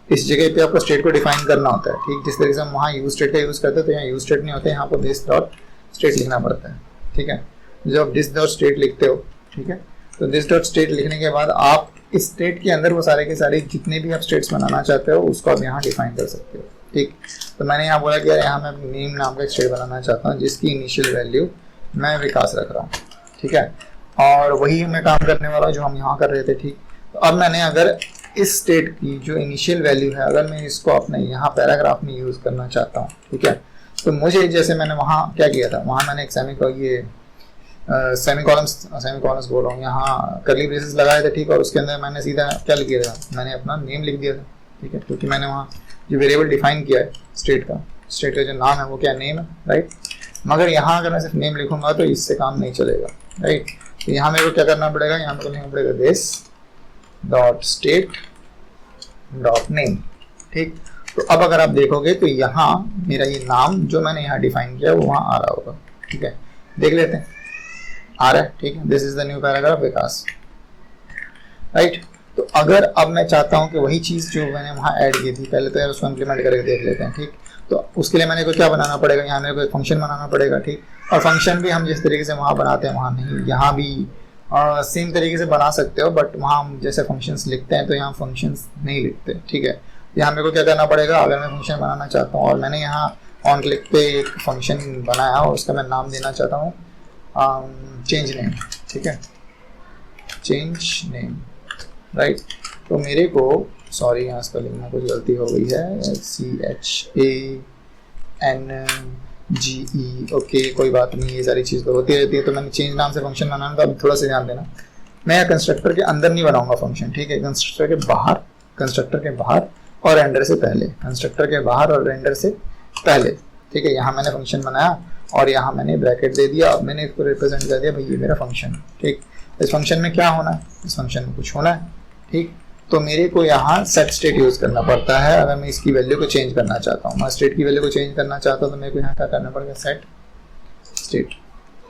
इस जगह पे आपको स्टेट को डिफाइन करना होता है, ठीक। जिस तरीके से हम वहाँ यूज स्टेट का यूज़ करते हैं तो यहाँ यूज स्टेट नहीं होता है, यहाँ पर दिस डॉट स्टेट लिखना पड़ता है, ठीक है। जब आप दिस डॉट स्टेट लिखते हो, ठीक है, तो दिस डॉट स्टेट लिखने के बाद आप इस स्टेट के अंदर वो सारे के सारे जितने भी आप स्टेट्स बनाना चाहते हो उसको आप यहाँ डिफाइन कर सकते हो, ठीक। तो मैंने यहाँ बोला कि यार यहाँ मैं नेम नाम का एक स्टेट बनाना चाहता हूँ जिसकी इनिशियल वैल्यू मैं विकास रख रहा हूँ, ठीक है। और वही मैं काम करने वाला जो हम यहाँ कर रहे थे, ठीक। तो अब मैंने अगर इस स्टेट की जो इनिशियल वैल्यू है अगर मैं इसको अपने यहाँ पैराग्राफ में यूज़ करना चाहता हूँ, ठीक है, तो मुझे जैसे मैंने वहाँ क्या किया था, वहाँ मैंने एक सेमी कॉलम्स बोल रहा हूँ, यहाँ करली ब्रेसेस लगाए थे, ठीक। और उसके अंदर मैंने सीधा क्या लिख दिया था, मैंने अपना नेम लिख दिया था, ठीक है, क्योंकि मैंने वहाँ जो वेरिएबल डिफाइन किया है स्टेट का जो नाम है वो क्या नेम है, राइट। मगर यहाँ अगर मैं सिर्फ नेम लिखूंगा तो इससे काम नहीं चलेगा, राइट। तो यहाँ मेरे को क्या करना पड़ेगा, यहाँ मेरे को लिखना पड़ेगा this dot state dot name, ठीक। तो अब अगर आप देखोगे तो यहाँ मेरा ये नाम जो मैंने यहाँ डिफाइन किया वो वहाँ आ रहा होगा, ठीक है। देख लेते हैं, आ रहा है, ठीक है। This is the new paragraph Vikas, right. तो अगर अब मैं चाहता हूँ कि वही चीज़ जो मैंने वहाँ ऐड की थी, पहले तो यार उसको इम्प्लीमेंट करके देख लेते हैं, ठीक। तो उसके लिए मैंने को क्या बनाना पड़ेगा, यहाँ मेरे को एक फंक्शन बनाना पड़ेगा, ठीक। और फंक्शन भी हम जिस तरीके से वहाँ बनाते हैं वहाँ नहीं, यहाँ भी सेम तरीके से बना सकते हो, बट वहाँ हम जैसे फंक्शंस लिखते हैं तो यहाँ फंक्शंस नहीं लिखते, ठीक है। यहाँ मेरे को क्या करना पड़ेगा, अगर मैं फंक्शन बनाना चाहता हूँ और मैंने यहाँ ऑन क्लिक पे एक फंक्शन बनाया और उसका मैं नाम देना चाहता हूँ चेंज नेम, ठीक है, चेंज नेम, राइट। तो मेरे को सॉरी यहाँ स्पेलिंग में कुछ गलती हो गई है, CHANGE, ओके कोई बात नहीं, ये सारी चीज़ तो होती रहती है। तो मैंने चेंज नाम से फंक्शन बनाना, तो अब थोड़ा सा ध्यान देना, मैं कंस्ट्रक्टर के अंदर नहीं बनाऊंगा फंक्शन, ठीक है, कंस्ट्रक्टर के बाहर और रेंडर से पहले, कंस्ट्रक्टर के बाहर और रेंडर से पहले, ठीक है। यहाँ मैंने फंक्शन बनाया और यहाँ मैंने ब्रैकेट दे दिया, अब मैंने इसको रिप्रेजेंट कर दिया भाई ये मेरा फंक्शन, ठीक। इस फंक्शन में क्या होना है, इस फंक्शन में कुछ होना है, ठीक। तो मेरे को यहाँ सेट स्टेट यूज़ करना पड़ता है अगर मैं इसकी वैल्यू को चेंज करना चाहता हूँ, मैं स्टेट की वैल्यू को चेंज करना चाहता हूँ तो मेरे को यहाँ क्या करना पड़ेगा, सेट स्टेट,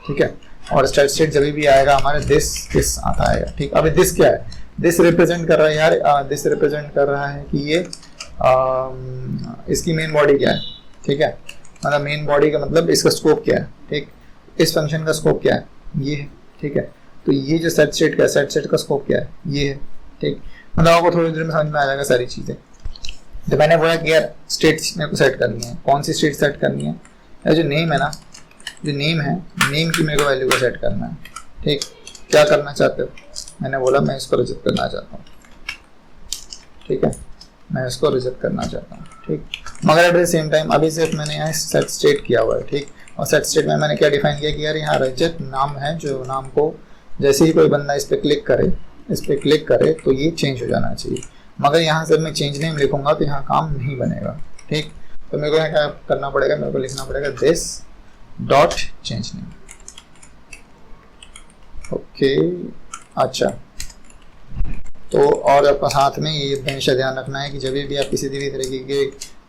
ठीक है। और स्टेट जब भी आएगा हमारे दिस आता आएगा। ठीक, अभी दिस क्या है, दिस रिप्रेजेंट कर रहा है यार, दिस रिप्रेजेंट कर रहा है कि ये इसकी मेन बॉडी क्या है। ठीक है, मतलब मेन बॉडी का मतलब इसका स्कोप क्या है। ठीक, इस फंक्शन का स्कोप क्या है, ये है। ठीक है, तो ये जो सेट स्टेट का स्कोप क्या है, ये है। ठीक, मतलब आपको थोड़ी देर में समझ में आ जाएगा सारी चीज़ें। तो मैंने बोला कि यार स्टेट्स मेरे को सेट करनी है, कौन सी स्टेट सेट करनी है, या जो नेम है ना, जो नेम है, नेम की मेरे को वैल्यू को सेट करना है। ठीक, क्या करना चाहते हो, मैंने बोला मैं इसको रिजेक्ट करना चाहता हूँ। ठीक है, मैं इसको रिजेक्ट करना चाहता हूँ। ठीक, मगर एट द सेम टाइम अभी सिर्फ मैंने यहाँ सेट स्टेट किया हुआ है। ठीक, और सेट स्टेट में मैंने क्या डिफाइन किया कि यार यहाँ रिजेक्ट नाम है, जो नाम को जैसे ही कोई बंदा इस पर क्लिक करे तो ये चेंज हो जाना चाहिए। मगर यहाँ से मैं चेंज नेम लिखूंगा तो यहाँ काम नहीं बनेगा। ठीक, तो मेरे को यहाँ क्या करना पड़ेगा, मेरे को लिखना पड़ेगा this dot change name. Okay, अच्छा, तो और आपका साथ में ये हमेशा ध्यान रखना है कि जब भी आप किसी भी तरीके के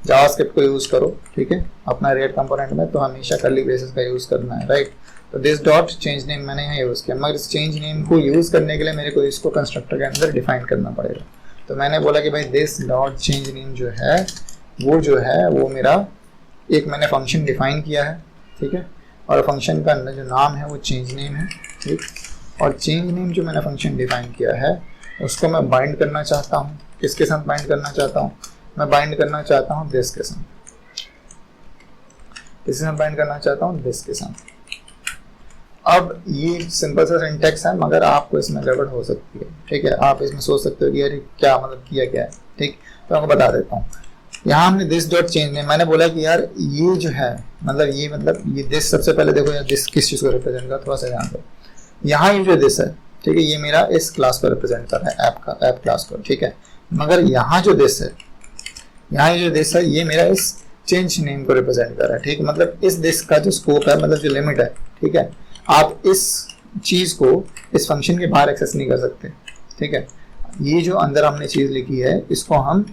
जावास्क्रिप्ट को यूज़ करो, ठीक है, अपना रिएक्ट कंपोनेंट में, तो हमेशा कर्ली ब्रेसेस का यूज़ करना है। राइट, तो दिस डॉट चेंज नेम मैंने यहाँ यूज़ किया, मगर इस चेंज नेम को यूज़ करने के लिए मेरे को इसको कंस्ट्रक्टर के अंदर डिफाइन करना पड़ेगा। तो मैंने बोला कि भाई दिस डॉट चेंज नेम जो है वो मेरा एक मैंने फंक्शन डिफाइन किया है। ठीक है, और फंक्शन का अंदर जो नाम है वो चेंज नेम है। ठीक, और चेंज नेम जो मैंने फंक्शन डिफाइन किया है उसको मैं बाइंड करना चाहता हूँ। किसके साथ बाइंड करना चाहता हूँ, मैं बाइंड करना चाहता हूँ दिस के साथ। किसके साथ बाइंड करना चाहता हूँ, दिस के साथ। अब ये सिंपल सा सिंटैक्स है, मगर आपको इसमें गड़बड़ हो सकती है। ठीक है, आप इसमें सोच सकते हो कि यार क्या मतलब किया क्या है। ठीक, तो आपको बता देता हूँ। यहाँ हमने दिस डॉट चेंज नेम, मैंने बोला कि यार ये जो है मतलब ये दिस, सबसे पहले देखो यार दिस किस चीज़ को रिप्रेजेंट कर, थोड़ा सा ध्यान दो। यहाँ ये जो दिस है, ठीक है, ये मेरा इस क्लास को रिप्रेजेंट कर रहा है, ऐप क्लास को। ठीक है, मगर यहाँ जो दिस है, ये मेरा इस चेंज नेम को रिप्रेजेंट कर रहा है। ठीक, मतलब इस दिस का जो स्कोप है, मतलब जो लिमिट है, ठीक है, आप इस चीज़ को इस फंक्शन के बाहर एक्सेस नहीं कर सकते। ठीक है, ये जो अंदर हमने चीज़ लिखी है इसको हम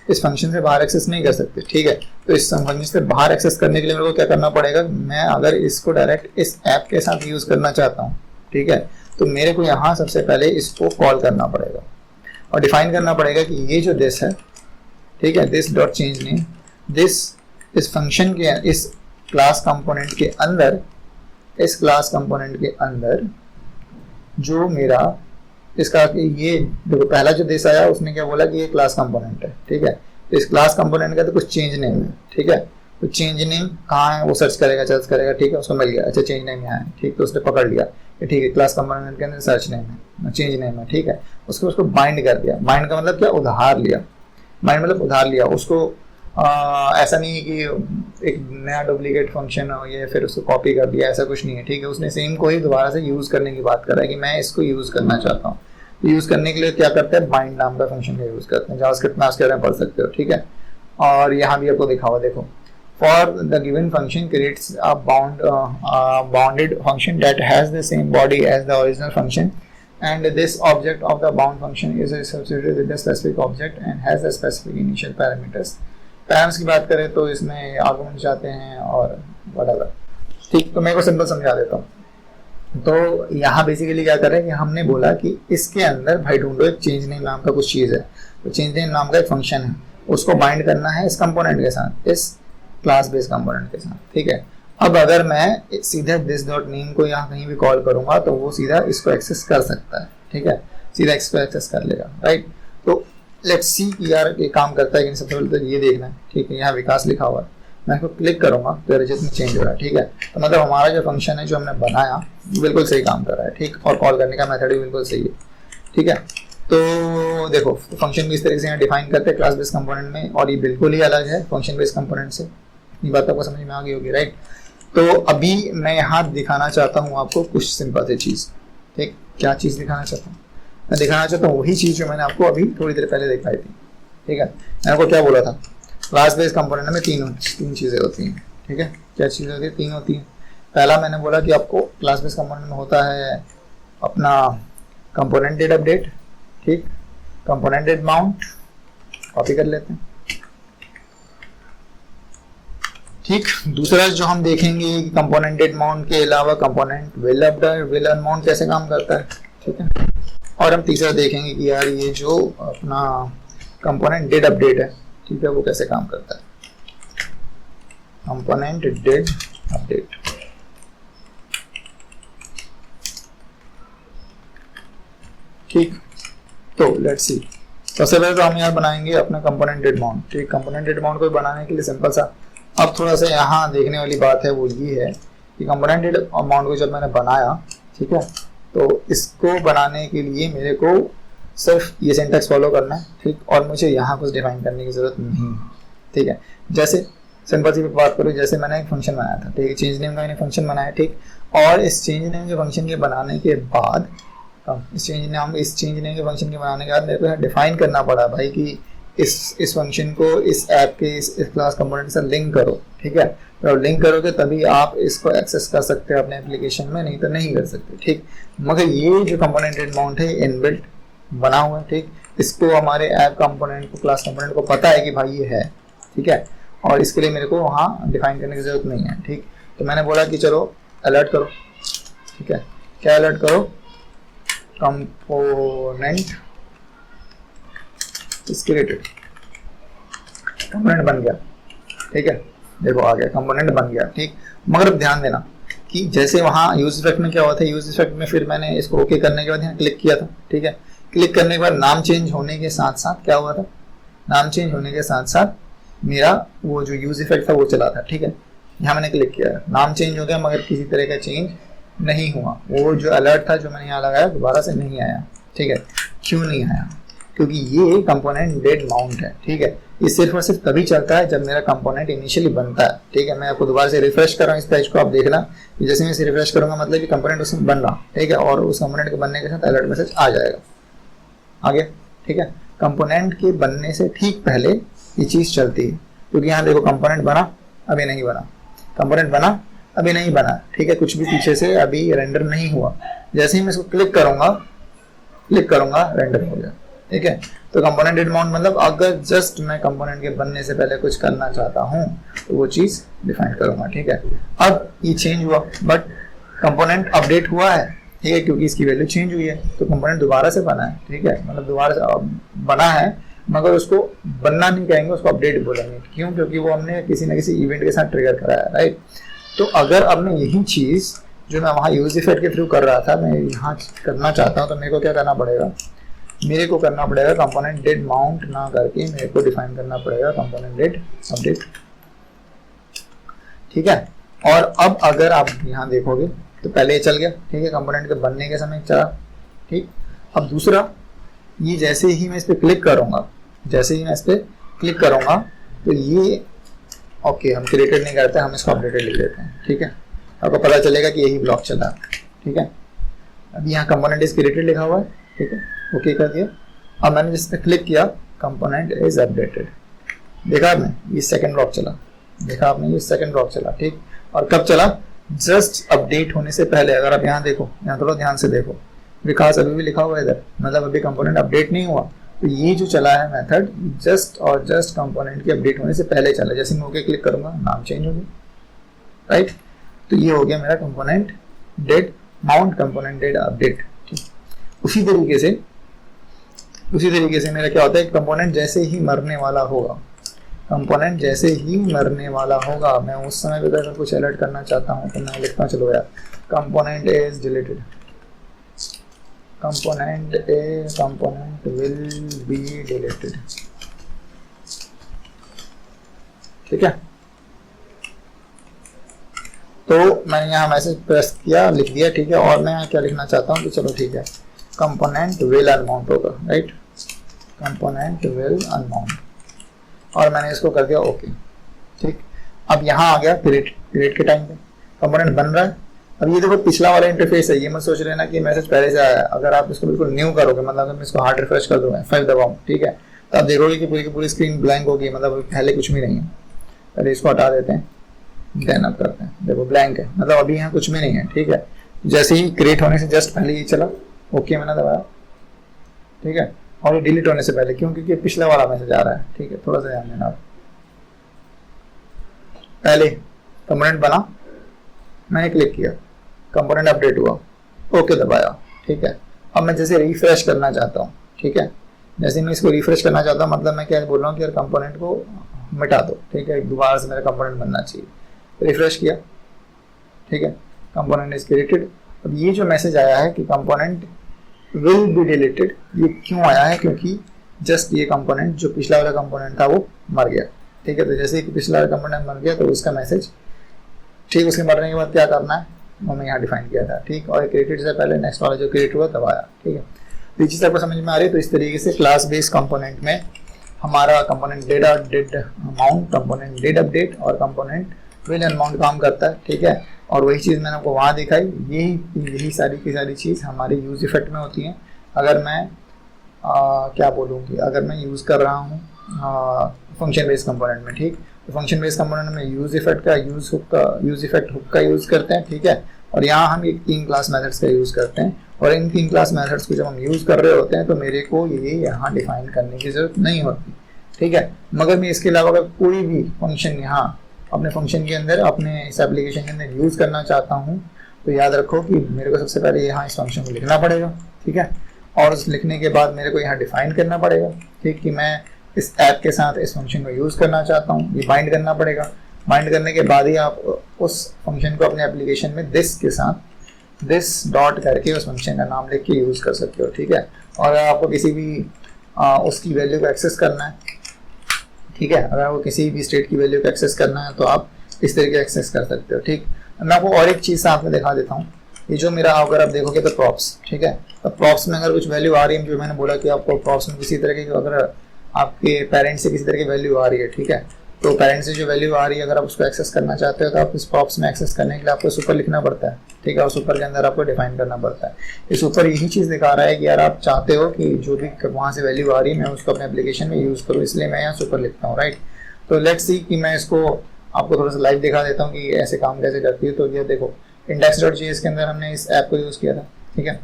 इस फंक्शन से बाहर एक्सेस नहीं कर सकते। ठीक है, तो इस फंक्शन से बाहर एक्सेस करने के लिए मेरे को क्या करना पड़ेगा, मैं अगर इसको डायरेक्ट इस ऐप के साथ यूज़ करना चाहता हूँ, ठीक है, तो मेरे को यहाँ सबसे पहले इसको कॉल करना पड़ेगा और डिफाइन करना पड़ेगा कि ये जो दिस है, ठीक है, this dot change name, this इस फंक्शन के इस क्लास कंपोनेंट के अंदर, इस क्लास कंपोनेंट के अंदर जो मेरा इसका ये देखो पहला जो दिस आया उसने क्या बोला कि ये क्लास कंपोनेंट है। ठीक है, तो इस क्लास कंपोनेंट का तो कुछ चेंज नेम है। ठीक है, तो चेंज नेम कहाँ है वो सर्च करेगा। ठीक है, उसको मिल गया, अच्छा चेंज नेम यहाँ है। ठीक, तो उसने पकड़ लिया कि ठीक है क्लास कंपोनेंट के अंदर सर्च नेम है, चेंज नेम है। ठीक है, उसको बाइंड कर दिया। बाइंड का मतलब क्या, उधार लिया। बाइंड मतलब उधार लिया उसको। ऐसा नहीं है कि एक नया डुप्लीकेट फंक्शन हो या फिर उसको कॉपी कर दिया, ऐसा कुछ नहीं है। ठीक है, उसने सेम को ही दोबारा से यूज़ करने की बात कर रहा है कि मैं इसको यूज़ करना चाहता हूँ। यूज़ करने के लिए क्या करते हैं, बाइंड नाम का फंक्शन का यूज़ करते हैं। जावास्क्रिप्ट में उसके बारे में पढ़ सकते हो। ठीक है, और यहाँ भी आपको दिखा हुआ देखो, for the given function creates a bounded function that has the same body as the original function and this object of the bound function is associated with the specific object and has the specific initial parameters। Parameters की बात करें तो इसमें arguments आते हैं और whatever। ठीक, तो मैं को सिंपल समझा देता हूँ। तो यहाँ बेसिकली क्या कर रहे हैं कि हमने बोला कि इसके अंदर भाई ढूंढो एक चेंज नेम नाम का कुछ चीज़ है। तो चेंज नेम नाम का एक फंक्शन है, उसको बाइंड करना है इस कंपोनेंट के साथ, इस क्लास बेस कंपोनेंट के साथ। ठीक है, अब अगर मैं सीधा दिस डॉट नेम को यहाँ कहीं भी कॉल करूंगा तो वो सीधा इसको एक्सेस कर सकता है। ठीक है, सीधा इसको एक्सेस कर लेगा। राइट, तो लेट्स सी कि यार ये काम करता है कि नहीं। सबसे पहले तो ये देखना है। ठीक है, यहाँ विकास लिखा हुआ है, मैं इसको क्लिक करूंगा तो रिजल्ट में चेंज हो रहा है। ठीक है, तो मतलब हमारा जो फंक्शन है जो हमने बनाया बिल्कुल सही काम कर रहा है। ठीक, और कॉल करने का मेथड भी बिल्कुल सही है। ठीक है, तो देखो फंक्शन भी इस तरीके से यहाँ डिफाइन करते हैं क्लास बेस कंपोनेंट में, और ये बिल्कुल ही अलग है फंक्शन बेस कंपोनेंट से। ये बात आपको समझ में आ गई होगी। राइट, तो अभी मैं यहाँ दिखाना चाहता हूँ आपको कुछ सिंपल सी चीज़। ठीक, क्या चीज़ दिखाना चाहता हूँ, मैं दिखाना चाहता हूँ वही चीज़ जो मैंने आपको अभी थोड़ी देर पहले दिखाई थी। ठीक है, मैंने आपको क्या बोला था, क्लास बेस कंपोनेंट में तीन चीज़ें होती हैं। ठीक है, क्या चीज़ें होती है, तीन होती हैं। पहला मैंने बोला कि आपको क्लास बेस कंपोनेंट में होता है अपना कंपोनेंटेड अपडेट। ठीक, कंपोनेंटेड माउंट, कॉपी कर लेते हैं। ठीक, दूसरा जो हम देखेंगे कंपोनेंट डेट माउंट के अलावा component will update will unmount कैसे काम करता है, ठीक है। और हम तीसरा देखेंगे कि यार ये जो अपना कंपोनेंट डेट अपडेट है, ठीक है, वो कैसे काम करता है, कंपोनेंट डेट अपडेट। ठीक, तो लेट्स सी। सबसे पहले तो हम यहाँ बनाएंगे अपना कंपोनेंट डेट माउंट। ठीक, कंपोनेंट डेट माउंट को बनाने के लिए सिंपल सा, अब थोड़ा सा यहाँ देखने वाली बात है वो ये है कि कंपोनेंट डेट माउंट को जब मैंने बनाया, ठीक है, तो इसको बनाने के लिए मेरे को सिर्फ ये सिंटैक्स फॉलो करना है, ठीक, और मुझे यहाँ कुछ डिफाइन करने की जरूरत नहीं है, ठीक है। जैसे सिंपल सी बात करूँ, जैसे मैंने एक फंक्शन बनाया था, ठीक है, चेंज नेम का मैंने फंक्शन बनाया, ठीक, और इस चेंज नेम के फंक्शन के बनाने के बाद इस चेंज नेम के फंक्शन के बनाने के बाद मेरे को डिफाइन करना पड़ा भाई कि इस फंक्शन को इस ऐप के इस क्लास कंपोनेंट से लिंक करो, ठीक है। तो लिंक करोगे तभी आप इसको एक्सेस कर सकते हैं अपने एप्लीकेशन में, नहीं तो नहीं कर सकते, ठीक। मगर ये जो कंपोनेंट डेट माउंट है इनबिल्ट बना हुआ है, ठीक, इसको हमारे ऐप कंपोनेंट को क्लास कंपोनेंट को पता है कि भाई ये है, ठीक है, और इसके लिए मेरे को वहाँ डिफाइन करने की जरूरत नहीं है, ठीक। तो मैंने बोला कि चलो अलर्ट करो, ठीक है, क्या अलर्ट करो, कंपोनेंट क्रिएटेड, कंपोनेंट बन गया, ठीक है, देखो आ गया, कंपोनेंट बन गया, ठीक। मगर अब ध्यान देना कि जैसे वहाँ यूज इफेक्ट में क्या हुआ था, यूज इफेक्ट में फिर मैंने इसको ओके करने के बाद यहाँ क्लिक किया था, ठीक है, क्लिक करने के बाद नाम चेंज होने के साथ साथ क्या हुआ था, नाम चेंज होने के साथ साथ मेरा वो जो यूज इफेक्ट था वो चला था, ठीक है। यहाँ मैंने क्लिक किया, नाम चेंज हो गया मगर किसी तरह का चेंज नहीं हुआ, वो जो अलर्ट था जो मैंने यहाँ लगाया दोबारा से नहीं आया, ठीक है। क्यों नहीं आया, क्योंकि ये कंपोनेंट डेट माउंट है, ठीक है। ये सिर्फ और सिर्फ तभी चलता है जब मेरा कंपोनेंट इनिशियली बनता है, ठीक है। मैं आपको दोबारा से रिफ्रेश कर रहा हूँ इस पेज को, आप देखना कि जैसे मैं इसे रिफ्रेश करूंगा मतलब कि कंपोनेंट उसमें बन रहा, ठीक है, और उस कंपोनेंट के बनने के साथ अलर्ट मैसेज आ जाएगा आगे, ठीक है। कंपोनेंट के बनने से ठीक पहले ये चीज़ चलती है, क्योंकि यहाँ देखो कंपोनेंट बना अभी नहीं बना, कंपोनेंट बना अभी नहीं बना, ठीक है, कुछ भी पीछे से अभी रेंडर नहीं हुआ। जैसे ही मैं इसको क्लिक करूंगा रेंडर हो गया, ठीक है। तो कंपोनेंट डेट माउंट मतलब अगर जस्ट मैं कंपोनेंट के बनने से पहले कुछ करना चाहता हूँ तो वो चीज़ डिफाइन करूंगा, ठीक है। अब ये चेंज हुआ बट कंपोनेंट अपडेट हुआ है, ठीक है, क्योंकि इसकी वैल्यू चेंज हुई है, तो कंपोनेंट दोबारा से बना है, ठीक है, मतलब दोबारा से बना है, मगर उसको बनना नहीं कहेंगे, उसको अपडेट बोलेंगे। क्यों, क्योंकि वो हमने किसी न किसी इवेंट के साथ ट्रिगर कराया, राइट। तो अगर अब मैं यही चीज़ जो मैं वहाँ यूज इफेक्ट के थ्रू कर रहा था मैं यहाँ करना चाहता हूँ, तो मेरे को क्या करना पड़ेगा, मेरे को करना पड़ेगा कंपोनेंट डेट माउंट ना करके मेरे को डिफाइन करना पड़ेगा कंपोनेंट डेट अपडेट, ठीक है। और अब अगर आप यहाँ देखोगे तो पहले ये चल गया, ठीक है, कंपोनेंट के बनने के समय चला, ठीक। अब दूसरा, ये जैसे ही मैं इस पर क्लिक करूँगा तो ये ओके, हम क्रिएटेड नहीं करते, हम इसको अपडेटेड लिख देते हैं, ठीक है। आपको पता चलेगा कि यही ब्लॉक चला, ठीक है। अब यहाँ कंपोनेंट इज क्रिएटेड लिखा हुआ है, ठीक है, ओके कर दिया। अब मैंने जिस पर क्लिक किया कंपोनेंट इज अपडेटेड, देखा आपने ये सेकंड ब्लॉक चला, ठीक। और कब चला, जस्ट अपडेट होने से पहले। अगर आप यहाँ देखो, यहाँ थोड़ा ध्यान से देखो, विकास अभी भी लिखा हुआ है इधर, मतलब अभी कंपोनेंट अपडेट नहीं हुआ, तो ये जो चला है मेथड जस्ट कंपोनेंट के अपडेट होने से पहले चला। जैसे मैं ओके क्लिक करूंगा नाम चेंज हो गया, राइट। तो ये हो गया मेरा component did mount, component did update, ठीक। उसी तरीके से मेरा क्या होता है, कंपोनेंट जैसे ही मरने वाला होगा, मैं उस समय पे अगर कुछ अलर्ट करना चाहता हूँ तो मैं लिखता चलो यार component is deleted, component will be deleted, ठीक है। तो मैंने यहाँ मैसेज प्रेस किया, लिख दिया, ठीक है। और मैं यहाँ क्या लिखना चाहता हूँ कि चलो ठीक है, कंपोनेंट विल अनमाउंट होगा, राइट, कंपोनेंट विल अनमाउंट, और मैंने इसको कर दिया ओके, ठीक। अब यहाँ आ गया क्रिएट के टाइम पे कंपोनेंट बन रहा है। अब ये देखो पिछला वाला इंटरफेस है, ये मत सोच लेना कि मैसेज पहले से आया है। अगर आप इसको बिल्कुल न्यू करोगे, मतलब अगर मैं इसको हार्ड रिफ्रेश कर दूंगा, F5 दबाऊं, ठीक है, तो आप देखोगे कि पूरी की पूरी स्क्रीन ब्लैंक होगी, मतलब पहले कुछ भी नहीं है। पहले इसको हटा देते हैं, देन अप करते हैं, देखो ब्लैंक है, मतलब अभी यहाँ कुछ भी नहीं है, ठीक है। जैसे ही क्रिएट होने से जस्ट पहले ही चला, ओके मैंने दबाया, ठीक है, और ये डिलीट होने से पहले, क्यों, क्योंकि पिछला वाला मैसेज आ रहा है, ठीक है। थोड़ा सा ध्यान देना आप, पहले कंपोनेंट बना, मैंने क्लिक किया, कंपोनेंट अपडेट हुआ, ओके दबाया, ठीक है। अब मैं जैसे रिफ्रेश करना चाहता हूँ, ठीक है, जैसे मैं इसको रिफ्रेश करना चाहता हूँ, मतलब मैं क्या बोल रहा हूँ कि यार कंपोनेंट को मिटा दो, ठीक है, दोबारा से मेरा कंपोनेंट बनना चाहिए। रिफ्रेश किया, ठीक है, कंपोनेंट इज क्रिएटेड। अब ये जो मैसेज आया है कि कंपोनेंट विल बी डिलीटेड, ये क्यों आया है? क्योंकि जस्ट ये कंपोनेंट जो पिछला वाला कंपोनेंट था वो मर गया, ठीक है। तो जैसे ही पिछला वाला कंपोनेंट मर गया तो उसका मैसेज, ठीक, उसके मरने के बाद क्या करना है वो मैं यहाँ डिफाइन किया था, ठीक। और क्रिएटेड से पहले नेक्स्ट वाला जो क्रिएट हुआ तब आया, ठीक है। तो ये चीज़ आपको समझ में आ रही है। तो इस तरीके से क्लास बेस्ड कंपोनेंट में हमारा component dead amount, component dead update और कंपोनेंट विल अमाउंट काम करता है, ठीक है। और वही चीज़ मैंने आपको वहाँ दिखाई, यही सारी की सारी चीज़ हमारे यूज इफेक्ट में होती हैं। अगर मैं क्या बोलूँ कि अगर मैं यूज़ कर रहा हूँ फंक्शन बेस्ड कंपोनेंट में, ठीक, तो फंक्शन बेस्ड कंपोनेंट में यूज इफेक्ट का यूज इफेक्ट हुक का यूज़ करते हैं, ठीक है। और यहाँ हम एक 3 क्लास मेथड्स का यूज़ करते हैं, और इन 3 क्लास मेथड्स को जब हम यूज़ कर रहे होते हैं तो मेरे को ये यहाँ डिफाइन करने की ज़रूरत नहीं होती, ठीक है। मगर मैं इसके अलावा अगर कोई भी फंक्शन यहाँ अपने फंक्शन के अंदर, अपने इस एप्लीकेशन के अंदर यूज़ करना चाहता हूँ, तो याद रखो कि मेरे को सबसे पहले यहाँ इस फंक्शन को लिखना पड़ेगा, ठीक है। और उस लिखने के बाद मेरे को यहाँ डिफाइन करना पड़ेगा, ठीक, कि मैं इस ऐप के साथ इस फंक्शन को यूज़ करना चाहता हूँ, ये बाइंड करना पड़ेगा। बाइंड करने के बाद ही आप उस फंक्शन को अपने एप्लीकेशन में दिस के साथ दिस डॉट करके उस फंक्शन का नाम लिख के यूज़ कर सकते हो, ठीक है। और अगर आपको किसी भी उसकी वैल्यू को एक्सेस करना है, ठीक है, अगर आपको किसी भी स्टेट की वैल्यू को एक्सेस करना है तो आप इस तरीके एक्सेस कर सकते हो, ठीक। मैं आपको और एक चीज़ साथ में दिखा देता हूँ। ये जो मेरा, अगर आप देखोगे तो प्रॉप्स, ठीक है, तो प्रॉप्स में अगर कुछ वैल्यू आ रही है, जो मैंने बोला कि आपको प्रॉप्स में किसी तरह की, अगर आपके पेरेंट्स से किसी तरह की वैल्यू आ रही है, ठीक है, तो पेरेंट्स से जो वैल्यू आ रही है अगर आप उसको एक्सेस करना चाहते हो तो आप इस प्रॉप्स में एक्सेस करने के लिए आपको सुपर लिखना पड़ता है, ठीक है, और सुपर के अंदर आपको डिफाइन करना पड़ता है। इस ऊपर यही चीज़ दिखा रहा है कि यार आप चाहते हो कि जो भी वहाँ से वैल्यू आ रही है मैं उसको अपने एप्लीकेशन में यूज़ करूँ, इसलिए मैं यहाँ सुपर लिखता हूँ, राइट। तो लेट्स सी कि मैं इसको आपको थोड़ा सा लाइव दिखा देता हूँ कि ऐसे काम कैसे करती है। तो ये देखो, index.js के अंदर हमने इस ऐप को यूज़ किया था, ठीक है।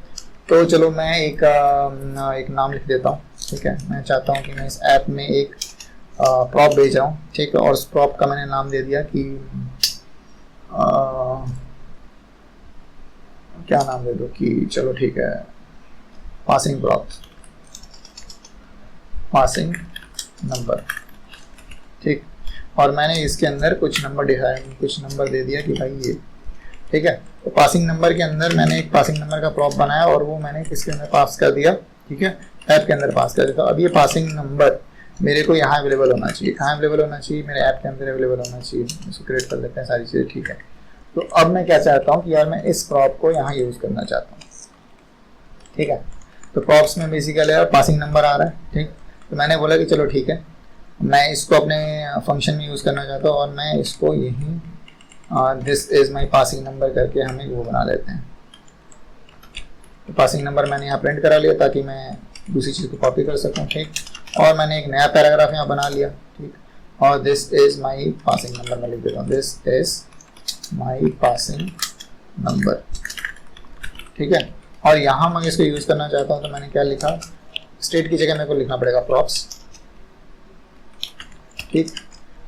तो चलो मैं एक नाम लिख देता हूँ, ठीक है। मैं चाहता हूँ कि मैं इस ऐप में एक प्रॉप भेज रहा हूँ, ठीक है, और उस प्रॉप का मैंने नाम दे दिया कि क्या नाम दे दो कि चलो ठीक है, पासिंग प्रॉप, पासिंग नंबर, ठीक। और मैंने इसके अंदर कुछ नंबर दे दिया कि भाई ये, ठीक है। तो पासिंग नंबर के अंदर मैंने एक पासिंग नंबर का प्रॉप बनाया और वो मैंने किसके अंदर पास कर दिया, ठीक है, ऐप के अंदर पास कर दिया। तो अब ये पासिंग नंबर मेरे को यहाँ अवेलेबल होना चाहिए, कहाँ अवेलेबल होना चाहिए, मेरे ऐप के अंदर अवेलेबल होना चाहिए। इसको क्रिएट कर लेते हैं सारी चीज़ें, ठीक है। तो अब मैं क्या चाहता हूँ कि यार मैं इस प्रॉप को यहाँ यूज़ करना चाहता हूँ, ठीक है। तो प्रॉप्स में बेसिकली यार पासिंग नंबर आ रहा है, ठीक। तो मैंने बोला कि चलो ठीक है, मैं इसको अपने फंक्शन में यूज़ करना चाहता हूँ और मैं इसको यही this is my passing number करके हमें वो बना लेते हैं। तो पासिंग नंबर मैंने यहाँ प्रिंट करा लिया ताकि मैं दूसरी चीज़ को कॉपी कर सकूँ, ठीक। और मैंने एक नया पैराग्राफ यहाँ बना लिया, ठीक। और this is my passing number मैं लिख देता हूँ, this is my passing number, ठीक है। और यहाँ मैं इसको यूज़ करना चाहता हूँ तो मैंने क्या लिखा, स्टेट की जगह मेरे को लिखना पड़ेगा प्रॉप्स, ठीक।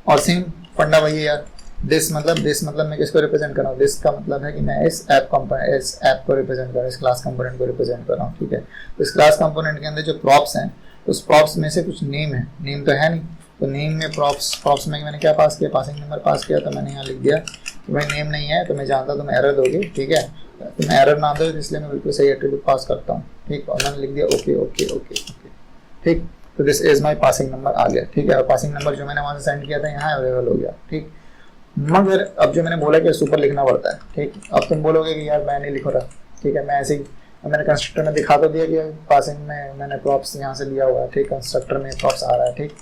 और सेम फंडा वही है यार, दिस मतलब मैं किसको रिप्रेजेंट कर रहा हूँ, दिस का मतलब है कि मैं इस ऐप को रिप्रेजेंट कर रहा हूँ, इस क्लास कंपोनेंट को रिप्रेजेंट कर रहा हूँ, ठीक है। तो इस क्लास कंपोनेंट के अंदर जो प्रॉप्स हैं, तो उस प्रॉप्स में से कुछ नेम है, नेम तो है नहीं, तो नेम में प्रॉप्स में मैंने क्या पास किया, पासिंग नंबर पास किया। तो मैंने यहाँ लिख दिया कि भाई नेम नहीं है, तो मैं जानता तुम एरर दोगे, ठीक है, तो मैं एरर ना दो इसलिए मैं बिल्कुल सही एट्रीब्यूट पास करता हूँ, ठीक। और मैंने लिख दिया ओके ओके ओके ओके, ठीक। तो this is my passing number आ गया, ठीक है। और पासिंग नंबर जो मैंने वहाँ से सेंड किया था यहाँ अवेलेबल हो गया, ठीक। मगर अब जो मैंने बोला कि सुपर लिखना पड़ता है, ठीक। अब तुम बोलोगे कि यार मैं नहीं लिख रहा, ठीक है, मैं ऐसे ही, मैंने कंस्ट्रक्टर में दिखा तो दिया कि पासिंग में मैंने प्रॉप्स यहाँ से लिया हुआ है, ठीक। कंस्ट्रक्टर में प्रॉप्स आ रहा है, ठीक।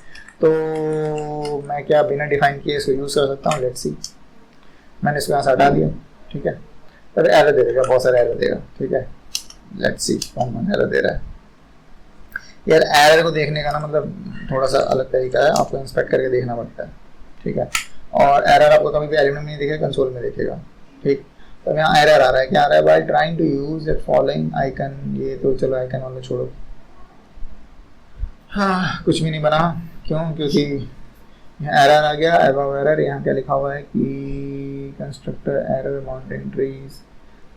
तो मैं क्या बिना डिफाइन किए इसको यूज़ कर सकता हूँ, लेट्स सी। मैंने इसको यहाँ से हटा दिया, ठीक है। तो एरर दे देगा, बहुत सारा एरर देगा, ठीक है। लेट्स सी कौन एरर दे रहा है यार। एरर को देखने का ना मतलब थोड़ा सा अलग तरीका है, आपको इंस्पेक्ट करके देखना पड़ता है, ठीक है। और एरर आपको कभी भी एलिमेंट में नहीं दिखेगा, कंसोल में देखेगा, ठीक। तो यहाँ एरर आ रहा है, क्या आ रहा है, by trying to use that following icon. ये तो चलो आइकन वाले छोड़ो, हाँ कुछ भी नहीं बना, क्यों, क्योंकि यहाँ एरर आ गया, एबव एरर। यहाँ क्या लिखा हुआ है कि constructor error mountain trees,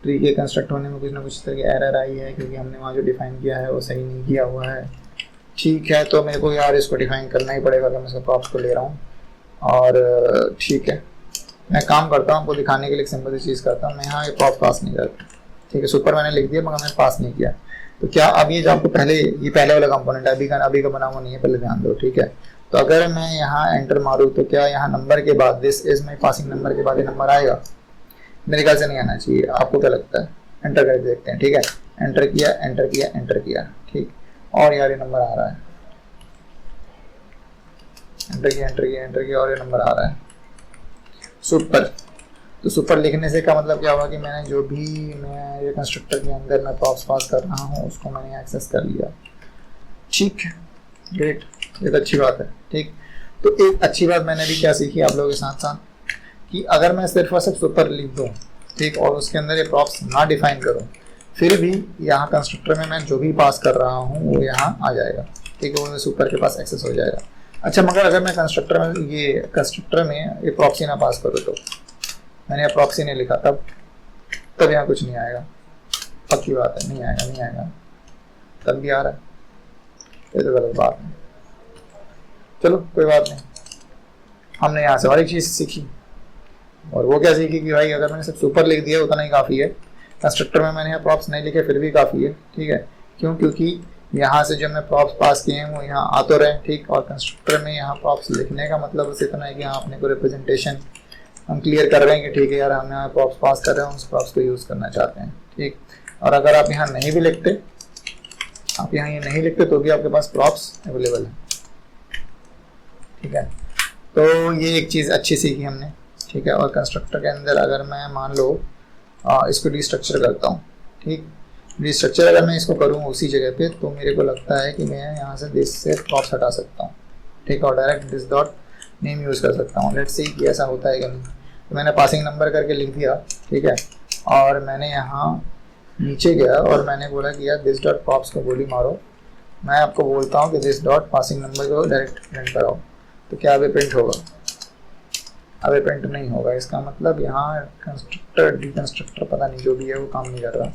tree के कंस्ट्रक्ट होने में कुछ ना कुछ तरह की एरर आई है क्योंकि हमने वहाँ जो डिफाइन किया है वो सही नहीं किया हुआ है। ठीक है, तो मेरे को यार इसको डिफाइन करना ही पड़ेगा, तो मैं इसका प्रॉप्स को ले रहा हूँ। और ठीक है, मैं काम करता हूँ, आपको दिखाने के लिए एक सिंपल सी चीज़ करता हूँ। मैं यहाँ ये प्रॉप्स पास नहीं करता, ठीक है। सुपर मैंने लिख दिया मगर मैंने पास नहीं किया। तो क्या अब ये जो आपको पहले, ये पहले वाला कंपोनेंट है, अभी का बना हुआ नहीं है, पहले ध्यान दो, ठीक है। तो अगर मैं यहाँ एंटर मारूँ तो क्या यहाँ नंबर के बाद, this is my passing number के बाद ये नंबर आएगा? मेरे ख्याल से नहीं आना चाहिए। आपको क्या लगता है? एंटर करके देखते हैं, ठीक है। एंटर किया, एंटर किया, एंटर किया, ठीक। और यार ये नंबर आ रहा है, एंटर किया, एंटर किया, एंटर किया, और ये नंबर आ रहा है। सुपर। तो सुपर लिखने से का मतलब क्या हुआ कि मैंने जो भी मैं ये कंस्ट्रक्टर के अंदर मैं प्रॉप्स पास कर रहा हूँ उसको मैंने एक्सेस कर लिया। ठीक है, ग्रेट, ये तो अच्छी बात है, ठीक। तो एक अच्छी बात मैंने भी क्या सीखी आप लोगों के साथ साथ कि अगर मैं सिर्फ और सिर्फ सुपर लिख दूँ, ठीक, और उसके अंदर ये प्रॉप्स ना डिफाइन करूँ, फिर भी यहाँ कंस्ट्रक्टर में मैं जो भी पास कर रहा हूँ वो यहाँ आ जाएगा, ठीक है, वो सुपर के पास एक्सेस हो जाएगा। अच्छा, मगर अगर मैं कंस्ट्रक्टर में ये प्रॉक्सी ना पास करूँ, तो मैंने यहाँ प्रॉक्सी नहीं लिखा, तब यहाँ कुछ नहीं आएगा। पक्की बात है, नहीं आएगा, नहीं आएगा। तब भी आ रहा है, ये तो गलत बात है। चलो कोई बात नहीं, हमने यहाँ से और एक चीज़ सीखी, और वो क्या सीखी कि भाई अगर मैंने सिर्फ सुपर लिख दिया उतना ही काफ़ी है। कंस्ट्रक्टर में मैंने यहाँ प्रॉप्स नहीं लिखे फिर भी काफ़ी है, ठीक है। क्यों? क्योंकि यहाँ से जो मैं प्रॉप्स पास किए हैं वो यहाँ आ तो रहे, ठीक। और कंस्ट्रक्टर में यहाँ प्रॉप्स लिखने का मतलब बस इतना है कि यहाँ अपने को रिप्रेजेंटेशन हम क्लियर कर रहे हैं कि ठीक है यार, हम यहाँ प्रॉप्स पास कर रहे हैं, उस प्रॉप्स को यूज़ करना चाहते हैं, ठीक। और अगर आप यहाँ नहीं भी लिखते, आप यहाँ ये नहीं लिखते तो भी आपके पास प्रॉप्स अवेलेबल है, ठीक है। तो ये एक चीज़ अच्छी सीखी हमने, ठीक है। और कंस्ट्रक्टर के अंदर अगर मैं मान लो इसको रिस्ट्रक्चर करता हूँ, ठीक। रिस्ट्रक्चर अगर मैं इसको करूँ उसी जगह पे, तो मेरे को लगता है कि मैं यहाँ से दिस से प्रॉप्स हटा सकता हूँ, ठीक है, और direct this dot name use कर सकता हूँ। लेट्स सी कि ऐसा होता है कि नहीं। तो मैंने पासिंग नंबर करके लिख दिया, ठीक है, और मैंने यहाँ नीचे गया और मैंने बोला कि यार दिस डॉट प्रॉप्स को गोली मारो। मैं आपको बोलता हूँ कि दिस डॉट पासिंग नंबर को डायरेक्ट प्रिंट कराओ, तो क्या अभी प्रिंट होगा? अभी प्रिंट नहीं होगा। इसका मतलब यहाँ कंस्ट्रक्टर डिकंस्ट्रक्टर पता नहीं जो भी है वो काम नहीं कर रहा।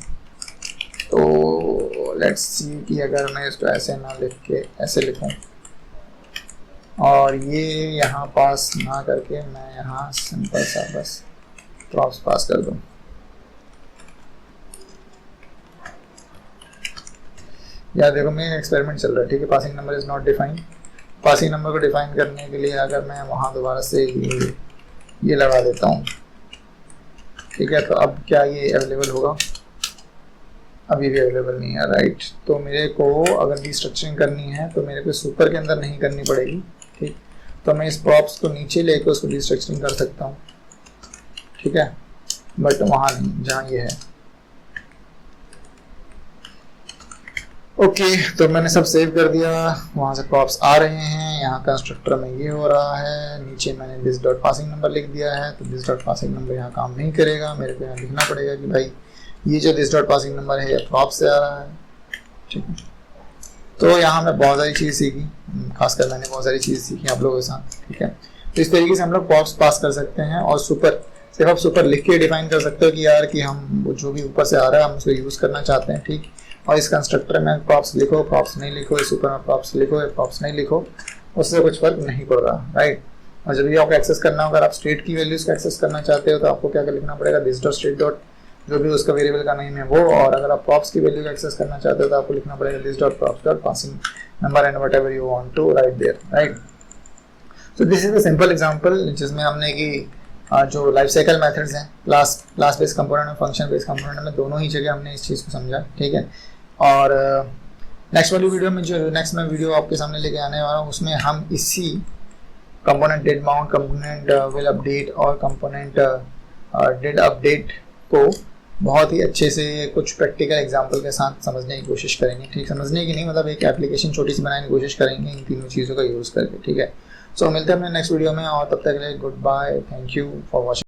तो लेट्स सी कि अगर मैं इसको ऐसे ना लिख के ऐसे लिखूं और ये यहाँ पास ना करके मैं यहाँ सिंपल सा बस प्रॉप्स पास कर दूं, यार देखो मेरा एक्सपेरिमेंट चल रहा है, ठीक है। Passing number is not defined. Passing number को डिफाइन करने के लिए अगर मैं वहाँ दोबारा से ये लगा देता हूँ, ठीक है, तो अब क्या ये अवेलेबल होगा? अभी भी अवेलेबल नहीं है, राइट। तो मेरे को अगर रिस्ट्रक्चरिंग करनी है तो मेरे को सुपर के अंदर नहीं करनी पड़ेगी, ठीक। तो मैं इस प्रॉप्स को नीचे लेकर उसको रिस्ट्रक्चरिंग कर सकता हूँ, ठीक है, बट वहाँ नहीं जहाँ ये है। ओके, तो मैंने सब सेव कर दिया, वहाँ से प्रॉप्स आ रहे हैं, यहाँ कंस्ट्रक्टर में ये हो रहा है, नीचे मैंने दिस डॉट पासिंग नंबर लिख दिया है, तो दिस डॉट पासिंग नंबर यहाँ काम नहीं करेगा। मेरे को यहाँ लिखना पड़ेगा कि भाई ये जो दिस डॉट पासिंग नंबर है ये प्रॉप्स से आ रहा है, ठीक है। तो यहाँ मैं बहुत सारी चीज़ सीखी, खासकर मैंने बहुत सारी चीज़ सीखी आप लोगों के साथ, ठीक है। तो इस तरीके से हम लोग प्रॉप्स पास कर सकते हैं। और सुपर सिर्फ आप सुपर लिख के डिफाइन कर सकते हो कि यार कि हम जो भी ऊपर से आ रहा है हम उसको यूज़ करना चाहते हैं, ठीक। और इस कंस्ट्रक्टर में प्रॉप्स लिखो, प्रॉप्स नहीं लिखो, इस सुपर में प्रॉप्स लिखो, प्रॉप्स नहीं लिखो, उससे कुछ फर्क नहीं पड़ रहा, राइट। और जब भी आपको एक्सेस करना हो, अगर आप स्टेट की वैल्यूज को एक्सेस करना चाहते हो तो आपको क्या लिखना पड़ेगा? दिस डॉट स्टेट डॉट जो भी उसका वेरिएबल का नेम है वो। और अगर आप प्रॉप्स की वैल्यू को एक्सेस करना चाहते हो तो आपको लिखना पड़ेगा this dot props dot passing number and whatever you want to write there, right. So this is a simple example जिसमें हमने कि जो लाइफ साइकिल मेथड्स हैं, क्लास बेस्ड कंपोनेंट में, फंक्शन बेस्ड कंपोनेंट में, दोनों ही जगह हमने इस चीज़ को समझा, ठीक है। और नेक्स्ट वाली वीडियो में जो नेक्स्ट मैं वीडियो आपके सामने लेके आने वाला हूँ उसमें हम इसी component did mount, component will update और कंपोनेंट डेट अपडेट को बहुत ही अच्छे से कुछ प्रैक्टिकल एग्जांपल के साथ समझने की कोशिश करेंगे, ठीक। समझने की नहीं मतलब एक एप्लीकेशन छोटी सी बनाने की कोशिश करेंगे इन तीनों चीज़ों का यूज़ करके, ठीक है। सो मिलते हैं अपने नेक्स्ट वीडियो में, और तब तक के लिए goodbye, thank you for watching.